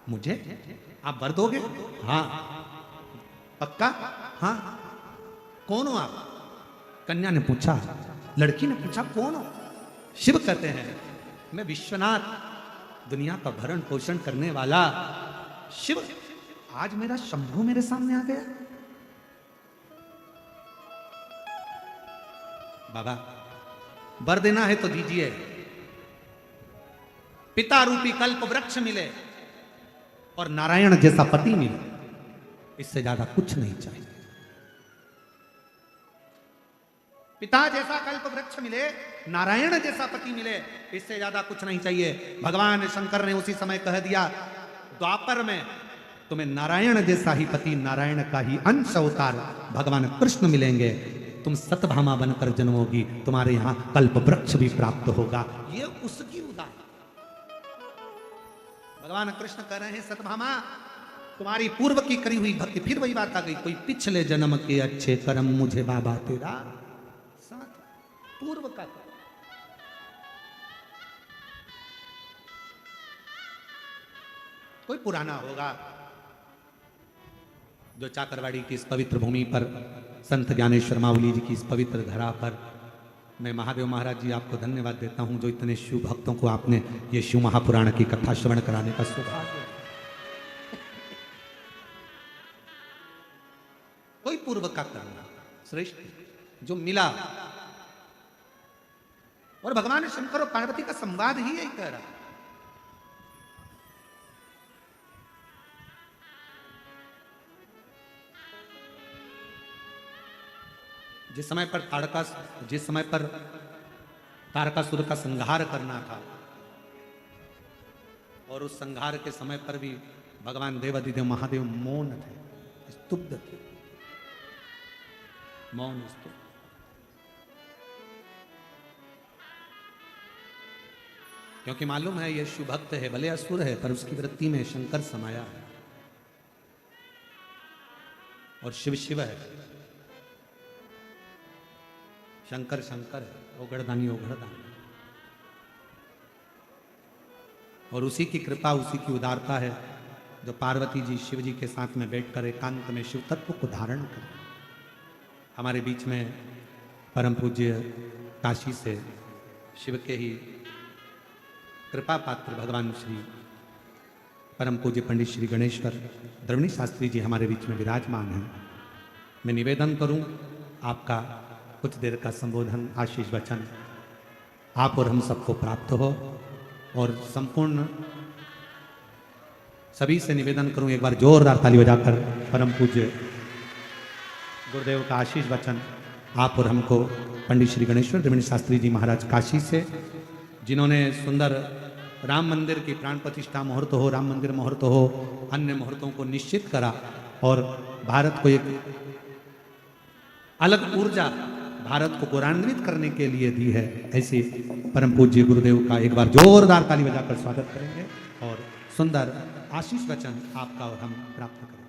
A: मुझे आप वर दोगे? हाँ। पक्का? हाँ। कौन हो आप? कन्या ने पूछा, लड़की ने पूछा कौन हो? शिव कहते हैं मैं विश्वनाथ, दुनिया का भरण पोषण करने वाला शिव। आज मेरा शंभू मेरे सामने आ गया। बाबा वर देना है तो दीजिए। पिता रूपी कल्प वृक्ष मिले और नारायण जैसा पति मिले, इससे ज्यादा कुछ नहीं चाहिए। पिता जैसा कल्प वृक्ष मिले, नारायण जैसा पति मिले, इससे ज्यादा कुछ नहीं चाहिए। भगवान शंकर ने उसी समय कह दिया, द्वापर में तुम्हें नारायण जैसा ही पति, नारायण का ही अंश अवतार भगवान कृष्ण मिलेंगे। तुम सतभामा बनकर जन्मोगी, तुम्हारे यहां कल्प वृक्ष भी प्राप्त होगा। ये उसकी उदाहरण भगवान कृष्ण कह रहे हैं, सतभामा तुम्हारी पूर्व की करी हुई भक्ति, फिर वही बात आ गई, कोई पिछले जन्म के अच्छे कर्म मुझे बाबा तेरा साथ, पूर्व का कर्म। कोई पुराना होगा जो चाकरवाड़ी की इस पवित्र भूमि पर, संत ज्ञानेश्वर माउली जी की इस पवित्र धरा पर, मैं महादेव महाराज जी आपको धन्यवाद देता हूं जो इतने शिव भक्तों को आपने ये शिव महापुराण की कथा श्रवण कराने का सौभाग्य। कोई पूर्व का करना श्रेष्ठ जो मिला, और भगवान शंकर और पार्वती का संवाद ही यही कह रहा है। जिस समय पर तारकासुर का संहार करना था, और उस संहार के समय पर भी भगवान देवाधिदेव महादेव मौन थे, स्तुब्ध थे, मौन स्तुब्ध। क्योंकि मालूम है ये शिव भक्त है, भले असुर है, पर उसकी वृत्ति में शंकर समाया है, और शिव शिव है, शंकर शंकर है, ओगड़दानी ओगड़दानी। और उसी की कृपा, उसी की उदारता है जो पार्वती जी शिव जी के साथ में बैठकर एकांत में शिव तत्व को धारण करें। हमारे बीच में परम पूज्य काशी से शिव के ही कृपा पात्र भगवान श्री परम पूज्य पंडित श्री गणेश्वर द्रविणी शास्त्री जी हमारे बीच में विराजमान हैं। मैं निवेदन करूं आपका कुछ देर का संबोधन, आशीष वचन आप और हम सबको प्राप्त हो, और संपूर्ण सभी से निवेदन करूं एक बार जोरदार ताली बजाकर परम पूज्य गुरुदेव का आशीष वचन आप और हमको पंडित श्री गणेश्वर द्रविणी शास्त्री जी महाराज काशी से, जिन्होंने सुंदर राम मंदिर की प्राण प्रतिष्ठा मुहूर्त हो, राम मंदिर मुहूर्त हो, अन्य मुहूर्तों को निश्चित करा और भारत को एक अलग ऊर्जा भारत को गौरवान्वित करने के लिए दी है। ऐसे परम पूज्य गुरुदेव का एक बार जोरदार ताली बजाकर स्वागत करेंगे और सुंदर आशीष वचन आपका और हम प्राप्त करेंगे।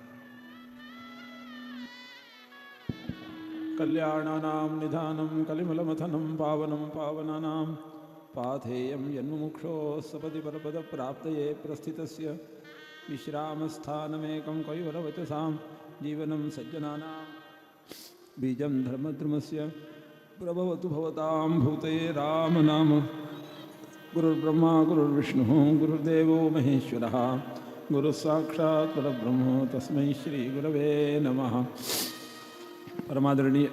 B: कल्याणानां निधानं कलिमलमथनं पावनं पावनानां पाथेयं यन्मुमुक्षो सपदि परपदप्राप्तये प्रस्थितस्य विश्रामस्थानमेकं कैवलवचसां जीवनं सज्जनानां बीजं धर्मद्रुमस्य प्रभवतु भवतां भूतये राम नाम। गुरुर्ब्रह्मा गुरुर्विष्णुः गुरुर्देवो महेश्वरः गुरुसाक्षात् परब्रह्म तस्मै श्री गुरवे नमः। परमादरणीय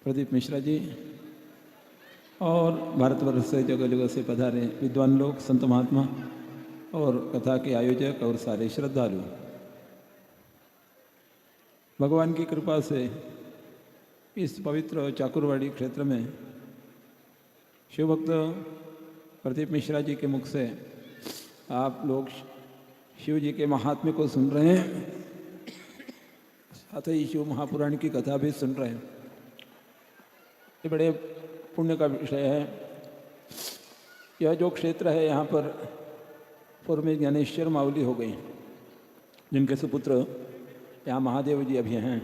B: प्रदीप मिश्रा जी और भारतवर्ष से जगह जगह से पधारे विद्वान लोग, संत महात्मा और कथा के आयोजक और सारे श्रद्धालु, भगवान की कृपा से इस पवित्र चाकुरवाड़ी क्षेत्र में शिवभक्त प्रदीप मिश्रा जी के मुख से आप लोग शिव जी के महात्म्य को सुन रहे हैं, साथ ही शिव महापुराण की कथा भी सुन रहे हैं। ये बड़े पुण्य का विषय है। यह जो क्षेत्र है यहाँ पर पूर्व में ज्ञानेश्वर माउली हो गई, जिनके सुपुत्र यहाँ महादेव जी अभी हैं।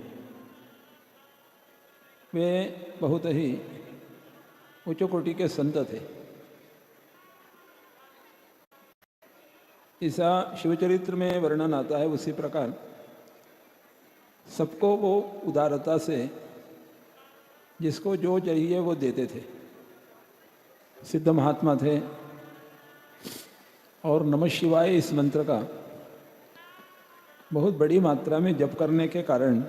B: वे बहुत ही उच्च कोटि के संत थे। ऐसा शिवचरित्र में वर्णन आता है, उसी प्रकार सबको वो उदारता से जिसको जो चाहिए वो देते थे। सिद्ध महात्मा थे और नमः शिवाय इस मंत्र का बहुत बड़ी मात्रा में जप करने के कारण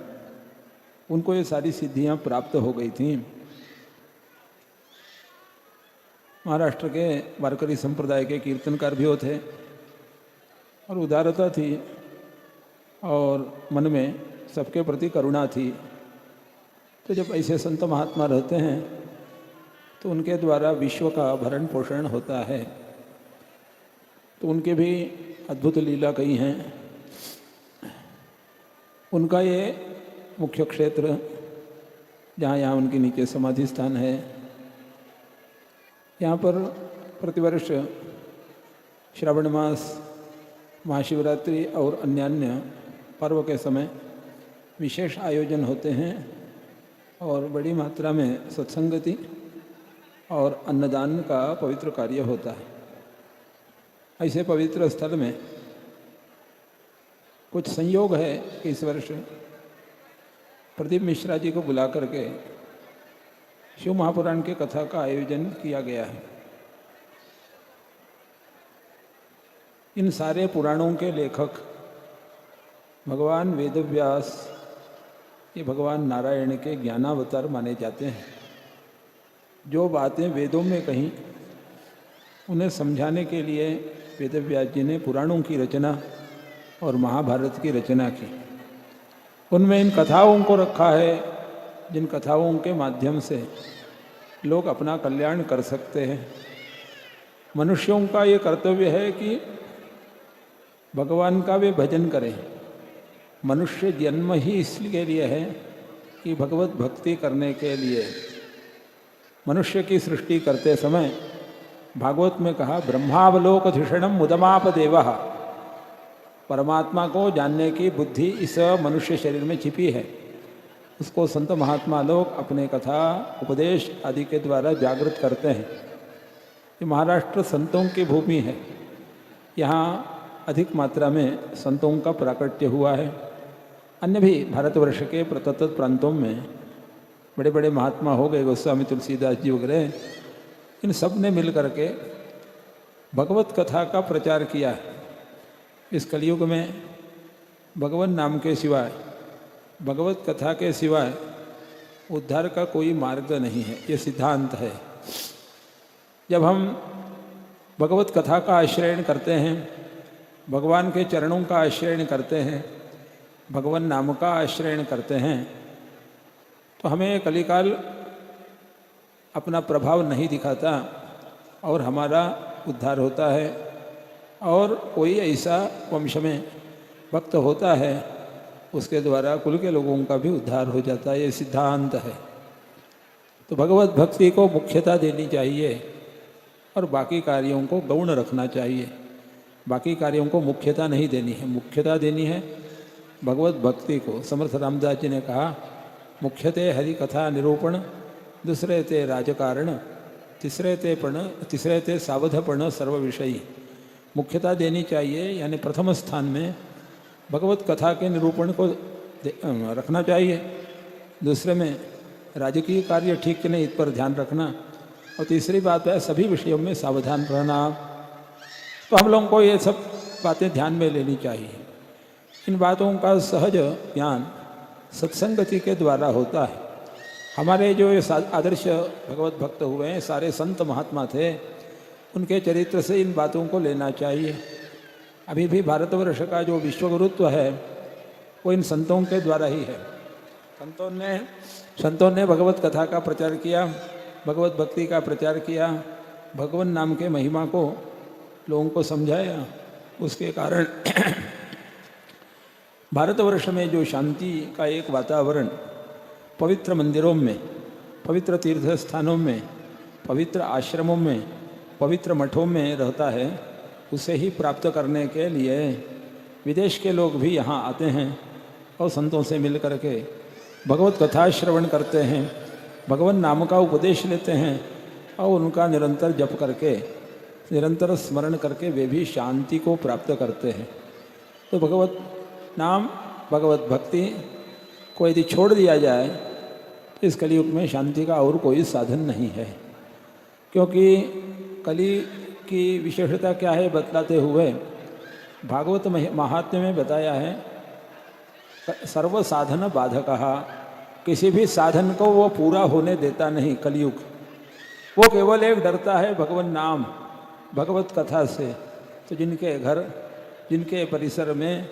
B: उनको ये सारी सिद्धियां प्राप्त हो गई थीं। महाराष्ट्र के वारकरी संप्रदाय के कीर्तनकार भी थे और उदारता थी और मन में सबके प्रति करुणा थी। तो जब ऐसे संत महात्मा रहते हैं तो उनके द्वारा विश्व का भरण पोषण होता है। तो उनके भी अद्भुत लीला कई हैं। उनका ये मुख्य क्षेत्र जहाँ यहाँ उनके नीचे समाधि स्थान है। यहाँ पर प्रतिवर्ष श्रावण मास, महाशिवरात्रि और अन्य पर्व के समय विशेष आयोजन होते हैं और बड़ी मात्रा में सत्संगति और अन्नदान का पवित्र कार्य होता है। ऐसे पवित्र स्थल में कुछ संयोग है कि इस वर्ष प्रदीप मिश्रा जी को बुला करके शिव महापुराण की कथा का आयोजन किया गया है। इन सारे पुराणों के लेखक भगवान वेदव्यास, ये भगवान नारायण के ज्ञानावतार माने जाते हैं। जो बातें वेदों में कहीं, उन्हें समझाने के लिए वेदव्यास जी ने पुराणों की रचना और महाभारत की रचना की। उनमें इन कथाओं को रखा है, जिन कथाओं के माध्यम से लोग अपना कल्याण कर सकते हैं। मनुष्यों का ये कर्तव्य है कि भगवान का वे भजन करें। मनुष्य जन्म ही इसके लिए है कि भगवत भक्ति करने के लिए। मनुष्य की सृष्टि करते समय भागवत में कहा, ब्रह्मावलोकधिषणम मुदमाप देवः। परमात्मा को जानने की बुद्धि इस मनुष्य शरीर में छिपी है। उसको संत महात्मा लोग अपने कथा, उपदेश आदि के द्वारा जागृत करते हैं। ये महाराष्ट्र संतों की भूमि है। यहाँ अधिक मात्रा में संतों का प्राकट्य हुआ है। अन्य भी भारतवर्ष के प्रतत प्रांतों में बड़े बड़े महात्मा हो गए, गोस्वामी तुलसीदास जी वगैरह। इन सब ने मिल करके भगवत कथा का प्रचार किया है। इस कलयुग में भगवान नाम के सिवाय, भगवत कथा के सिवाय उद्धार का कोई मार्ग नहीं है। ये सिद्धांत है। जब हम भगवत कथा का आश्रयण करते हैं, भगवान के चरणों का आश्रयण करते हैं, भगवान नाम का आश्रयण करते हैं, तो हमें कलिकाल अपना प्रभाव नहीं दिखाता और हमारा उद्धार होता है। और कोई ऐसा वंश में भक्त होता है, उसके द्वारा कुल के लोगों का भी उद्धार हो जाता है। ये सिद्धांत है। तो भगवत भक्ति को मुख्यता देनी चाहिए और बाकी कार्यों को गौण रखना चाहिए। बाकी कार्यों को मुख्यता नहीं देनी है, मुख्यता देनी है भगवत भक्ति को। समर्थ रामदास जी ने कहा, मुख्यते हरि कथा निरूपण, दूसरे ते राजकारण, तीसरे ते सावधपण सर्व विषयी। मुख्यता देनी चाहिए, यानी प्रथम स्थान में भगवत कथा के निरूपण को रखना चाहिए। दूसरे में राजकीय कार्य ठीक नहीं, इस पर ध्यान रखना। और तीसरी बात है सभी विषयों में सावधान रहना। तो हम लोगों को ये सब बातें ध्यान में लेनी चाहिए। इन बातों का सहज ज्ञान सत्संगति के द्वारा होता है। हमारे जो ये आदर्श भगवत भक्त हुए हैं, सारे संत महात्मा थे, उनके चरित्र से इन बातों को लेना चाहिए। अभी भी भारतवर्ष का जो विश्व गुरुत्व है वो इन संतों के द्वारा ही है। संतों ने भगवत कथा का प्रचार किया, भगवत भक्ति का प्रचार किया, भगवान नाम के महिमा को लोगों को समझाया। उसके कारण भारतवर्ष में जो शांति का एक वातावरण पवित्र मंदिरों में, पवित्र तीर्थ स्थानों में, पवित्र आश्रमों में, पवित्र मठों में रहता है, उसे ही प्राप्त करने के लिए विदेश के लोग भी यहाँ आते हैं और संतों से मिल करके भगवत कथा श्रवण करते हैं, भगवान नाम का उपदेश लेते हैं और उनका निरंतर जप करके, निरंतर स्मरण करके वे भी शांति को प्राप्त करते हैं। तो भगवत नाम, भगवत भक्ति को यदि छोड़ दिया जाए तो इस कलयुग में शांति का और कोई साधन नहीं है। क्योंकि कली की विशेषता क्या है बतलाते हुए भागवत महात्म्य में बताया है, सर्व साधन बाधकः, किसी भी साधन को वो पूरा होने देता नहीं कलयुग। वो केवल एक डरता है भगवान नाम, भगवत कथा से। तो जिनके घर, जिनके परिसर में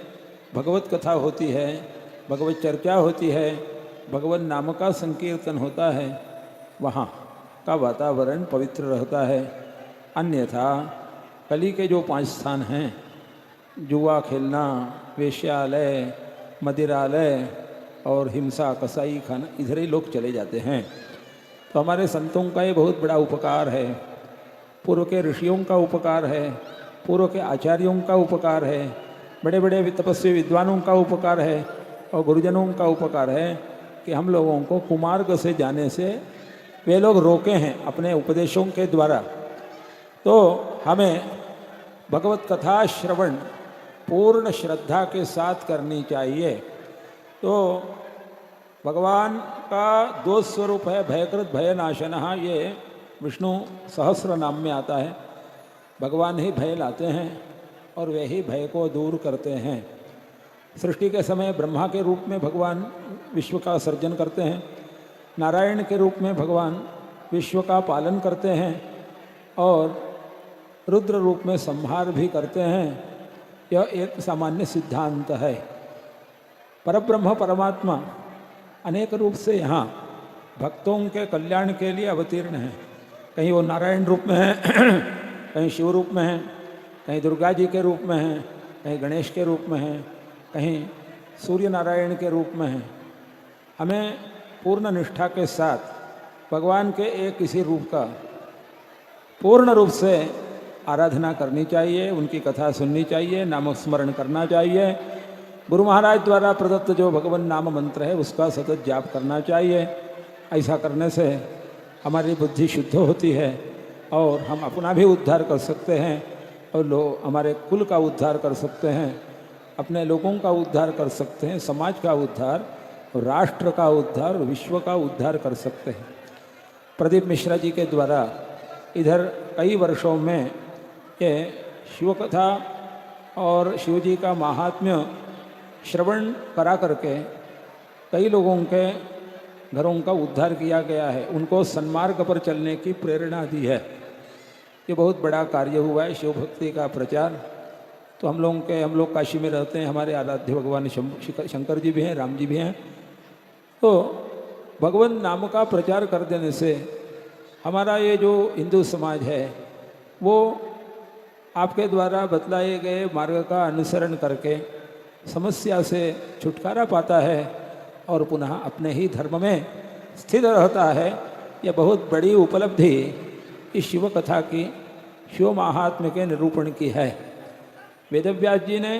B: भगवत कथा होती है, भगवत चर्चा होती है, भगवान नाम का संकीर्तन होता है, वहाँ का वातावरण पवित्र रहता है। अन्यथा कली के जो 5 स्थान हैं, जुआ खेलना, वेश्यालय, मदिरालय और हिंसा कसाई खाना इधर ही लोग चले जाते हैं। तो हमारे संतों का ये बहुत बड़ा उपकार है, पूर्व के ऋषियों का उपकार है, पूर्व के आचार्यों का उपकार है, बड़े बड़े तपस्वी विद्वानों का उपकार है और गुरुजनों का उपकार है कि हम लोगों को कुमार्ग से जाने से वे लोग रोके हैं अपने उपदेशों के द्वारा। तो हमें भगवत कथा श्रवण पूर्ण श्रद्धा के साथ करनी चाहिए। तो भगवान का दो स्वरूप है, भयकृत भयनाशनः, ये विष्णु सहस्र नाम में आता है। भगवान ही भय लाते हैं और वे ही भय को दूर करते हैं। सृष्टि के समय ब्रह्मा के रूप में भगवान विश्व का सर्जन करते हैं, नारायण के रूप में भगवान विश्व का पालन करते हैं और रुद्र रूप में संहार भी करते हैं। यह एक सामान्य सिद्धांत है। परब्रह्म परमात्मा अनेक रूप से यहाँ भक्तों के कल्याण के लिए अवतीर्ण है। कहीं वो नारायण रूप में है, कहीं शिव रूप में है, कहीं दुर्गा जी के रूप में है, कहीं गणेश के रूप में है, कहीं सूर्य नारायण के रूप में है। हमें पूर्ण निष्ठा के साथ भगवान के एक किसी रूप का पूर्ण रूप से आराधना करनी चाहिए, उनकी कथा सुननी चाहिए, नाम स्मरण करना चाहिए। गुरु महाराज द्वारा प्रदत्त जो भगवान नाम मंत्र है उसका सतत जाप करना चाहिए। ऐसा करने से हमारी बुद्धि शुद्ध होती है और हम अपना भी उद्धार कर सकते हैं और लोग हमारे कुल का उद्धार कर सकते हैं, अपने लोगों का उद्धार कर सकते हैं, समाज का उद्धार, राष्ट्र का उद्धार, विश्व का उद्धार कर सकते हैं। प्रदीप मिश्रा जी के द्वारा इधर कई वर्षों में ये शिव कथा और शिव जी का महात्म्य श्रवण करा करके कई लोगों के घरों का उद्धार किया गया है, उनको सन्मार्ग पर चलने की प्रेरणा दी है। ये बहुत बड़ा कार्य हुआ है शिव भक्ति का प्रचार। तो हम लोग काशी में रहते हैं, हमारे आराध्य भगवान शंकर जी भी हैं, राम जी भी हैं। तो भगवान नाम का प्रचार कर देने से हमारा ये जो हिंदू समाज है वो आपके द्वारा बतलाए गए मार्ग का अनुसरण करके समस्या से छुटकारा पाता है और पुनः अपने ही धर्म में स्थित रहता है। यह बहुत बड़ी उपलब्धि इस शिव कथा की, शिव महात्म्य के निरूपण की है। वेदव्यास जी ने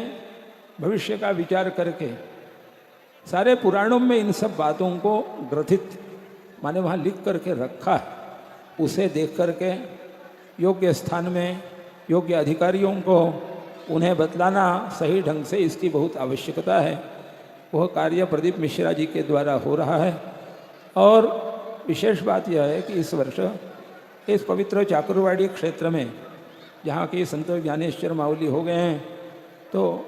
B: भविष्य का विचार करके सारे पुराणों में इन सब बातों को ग्रथित माने वहाँ लिख करके रखा है। उसे देख करके योग्य स्थान में योग्य अधिकारियों को उन्हें बतलाना सही ढंग से इसकी बहुत आवश्यकता है। वह कार्य प्रदीप मिश्रा जी के द्वारा हो रहा है। और विशेष बात यह है कि इस वर्ष इस पवित्र चाकुरवाड़ी क्षेत्र में जहाँ के संत ज्ञानेश्वर माउली हो गए हैं, तो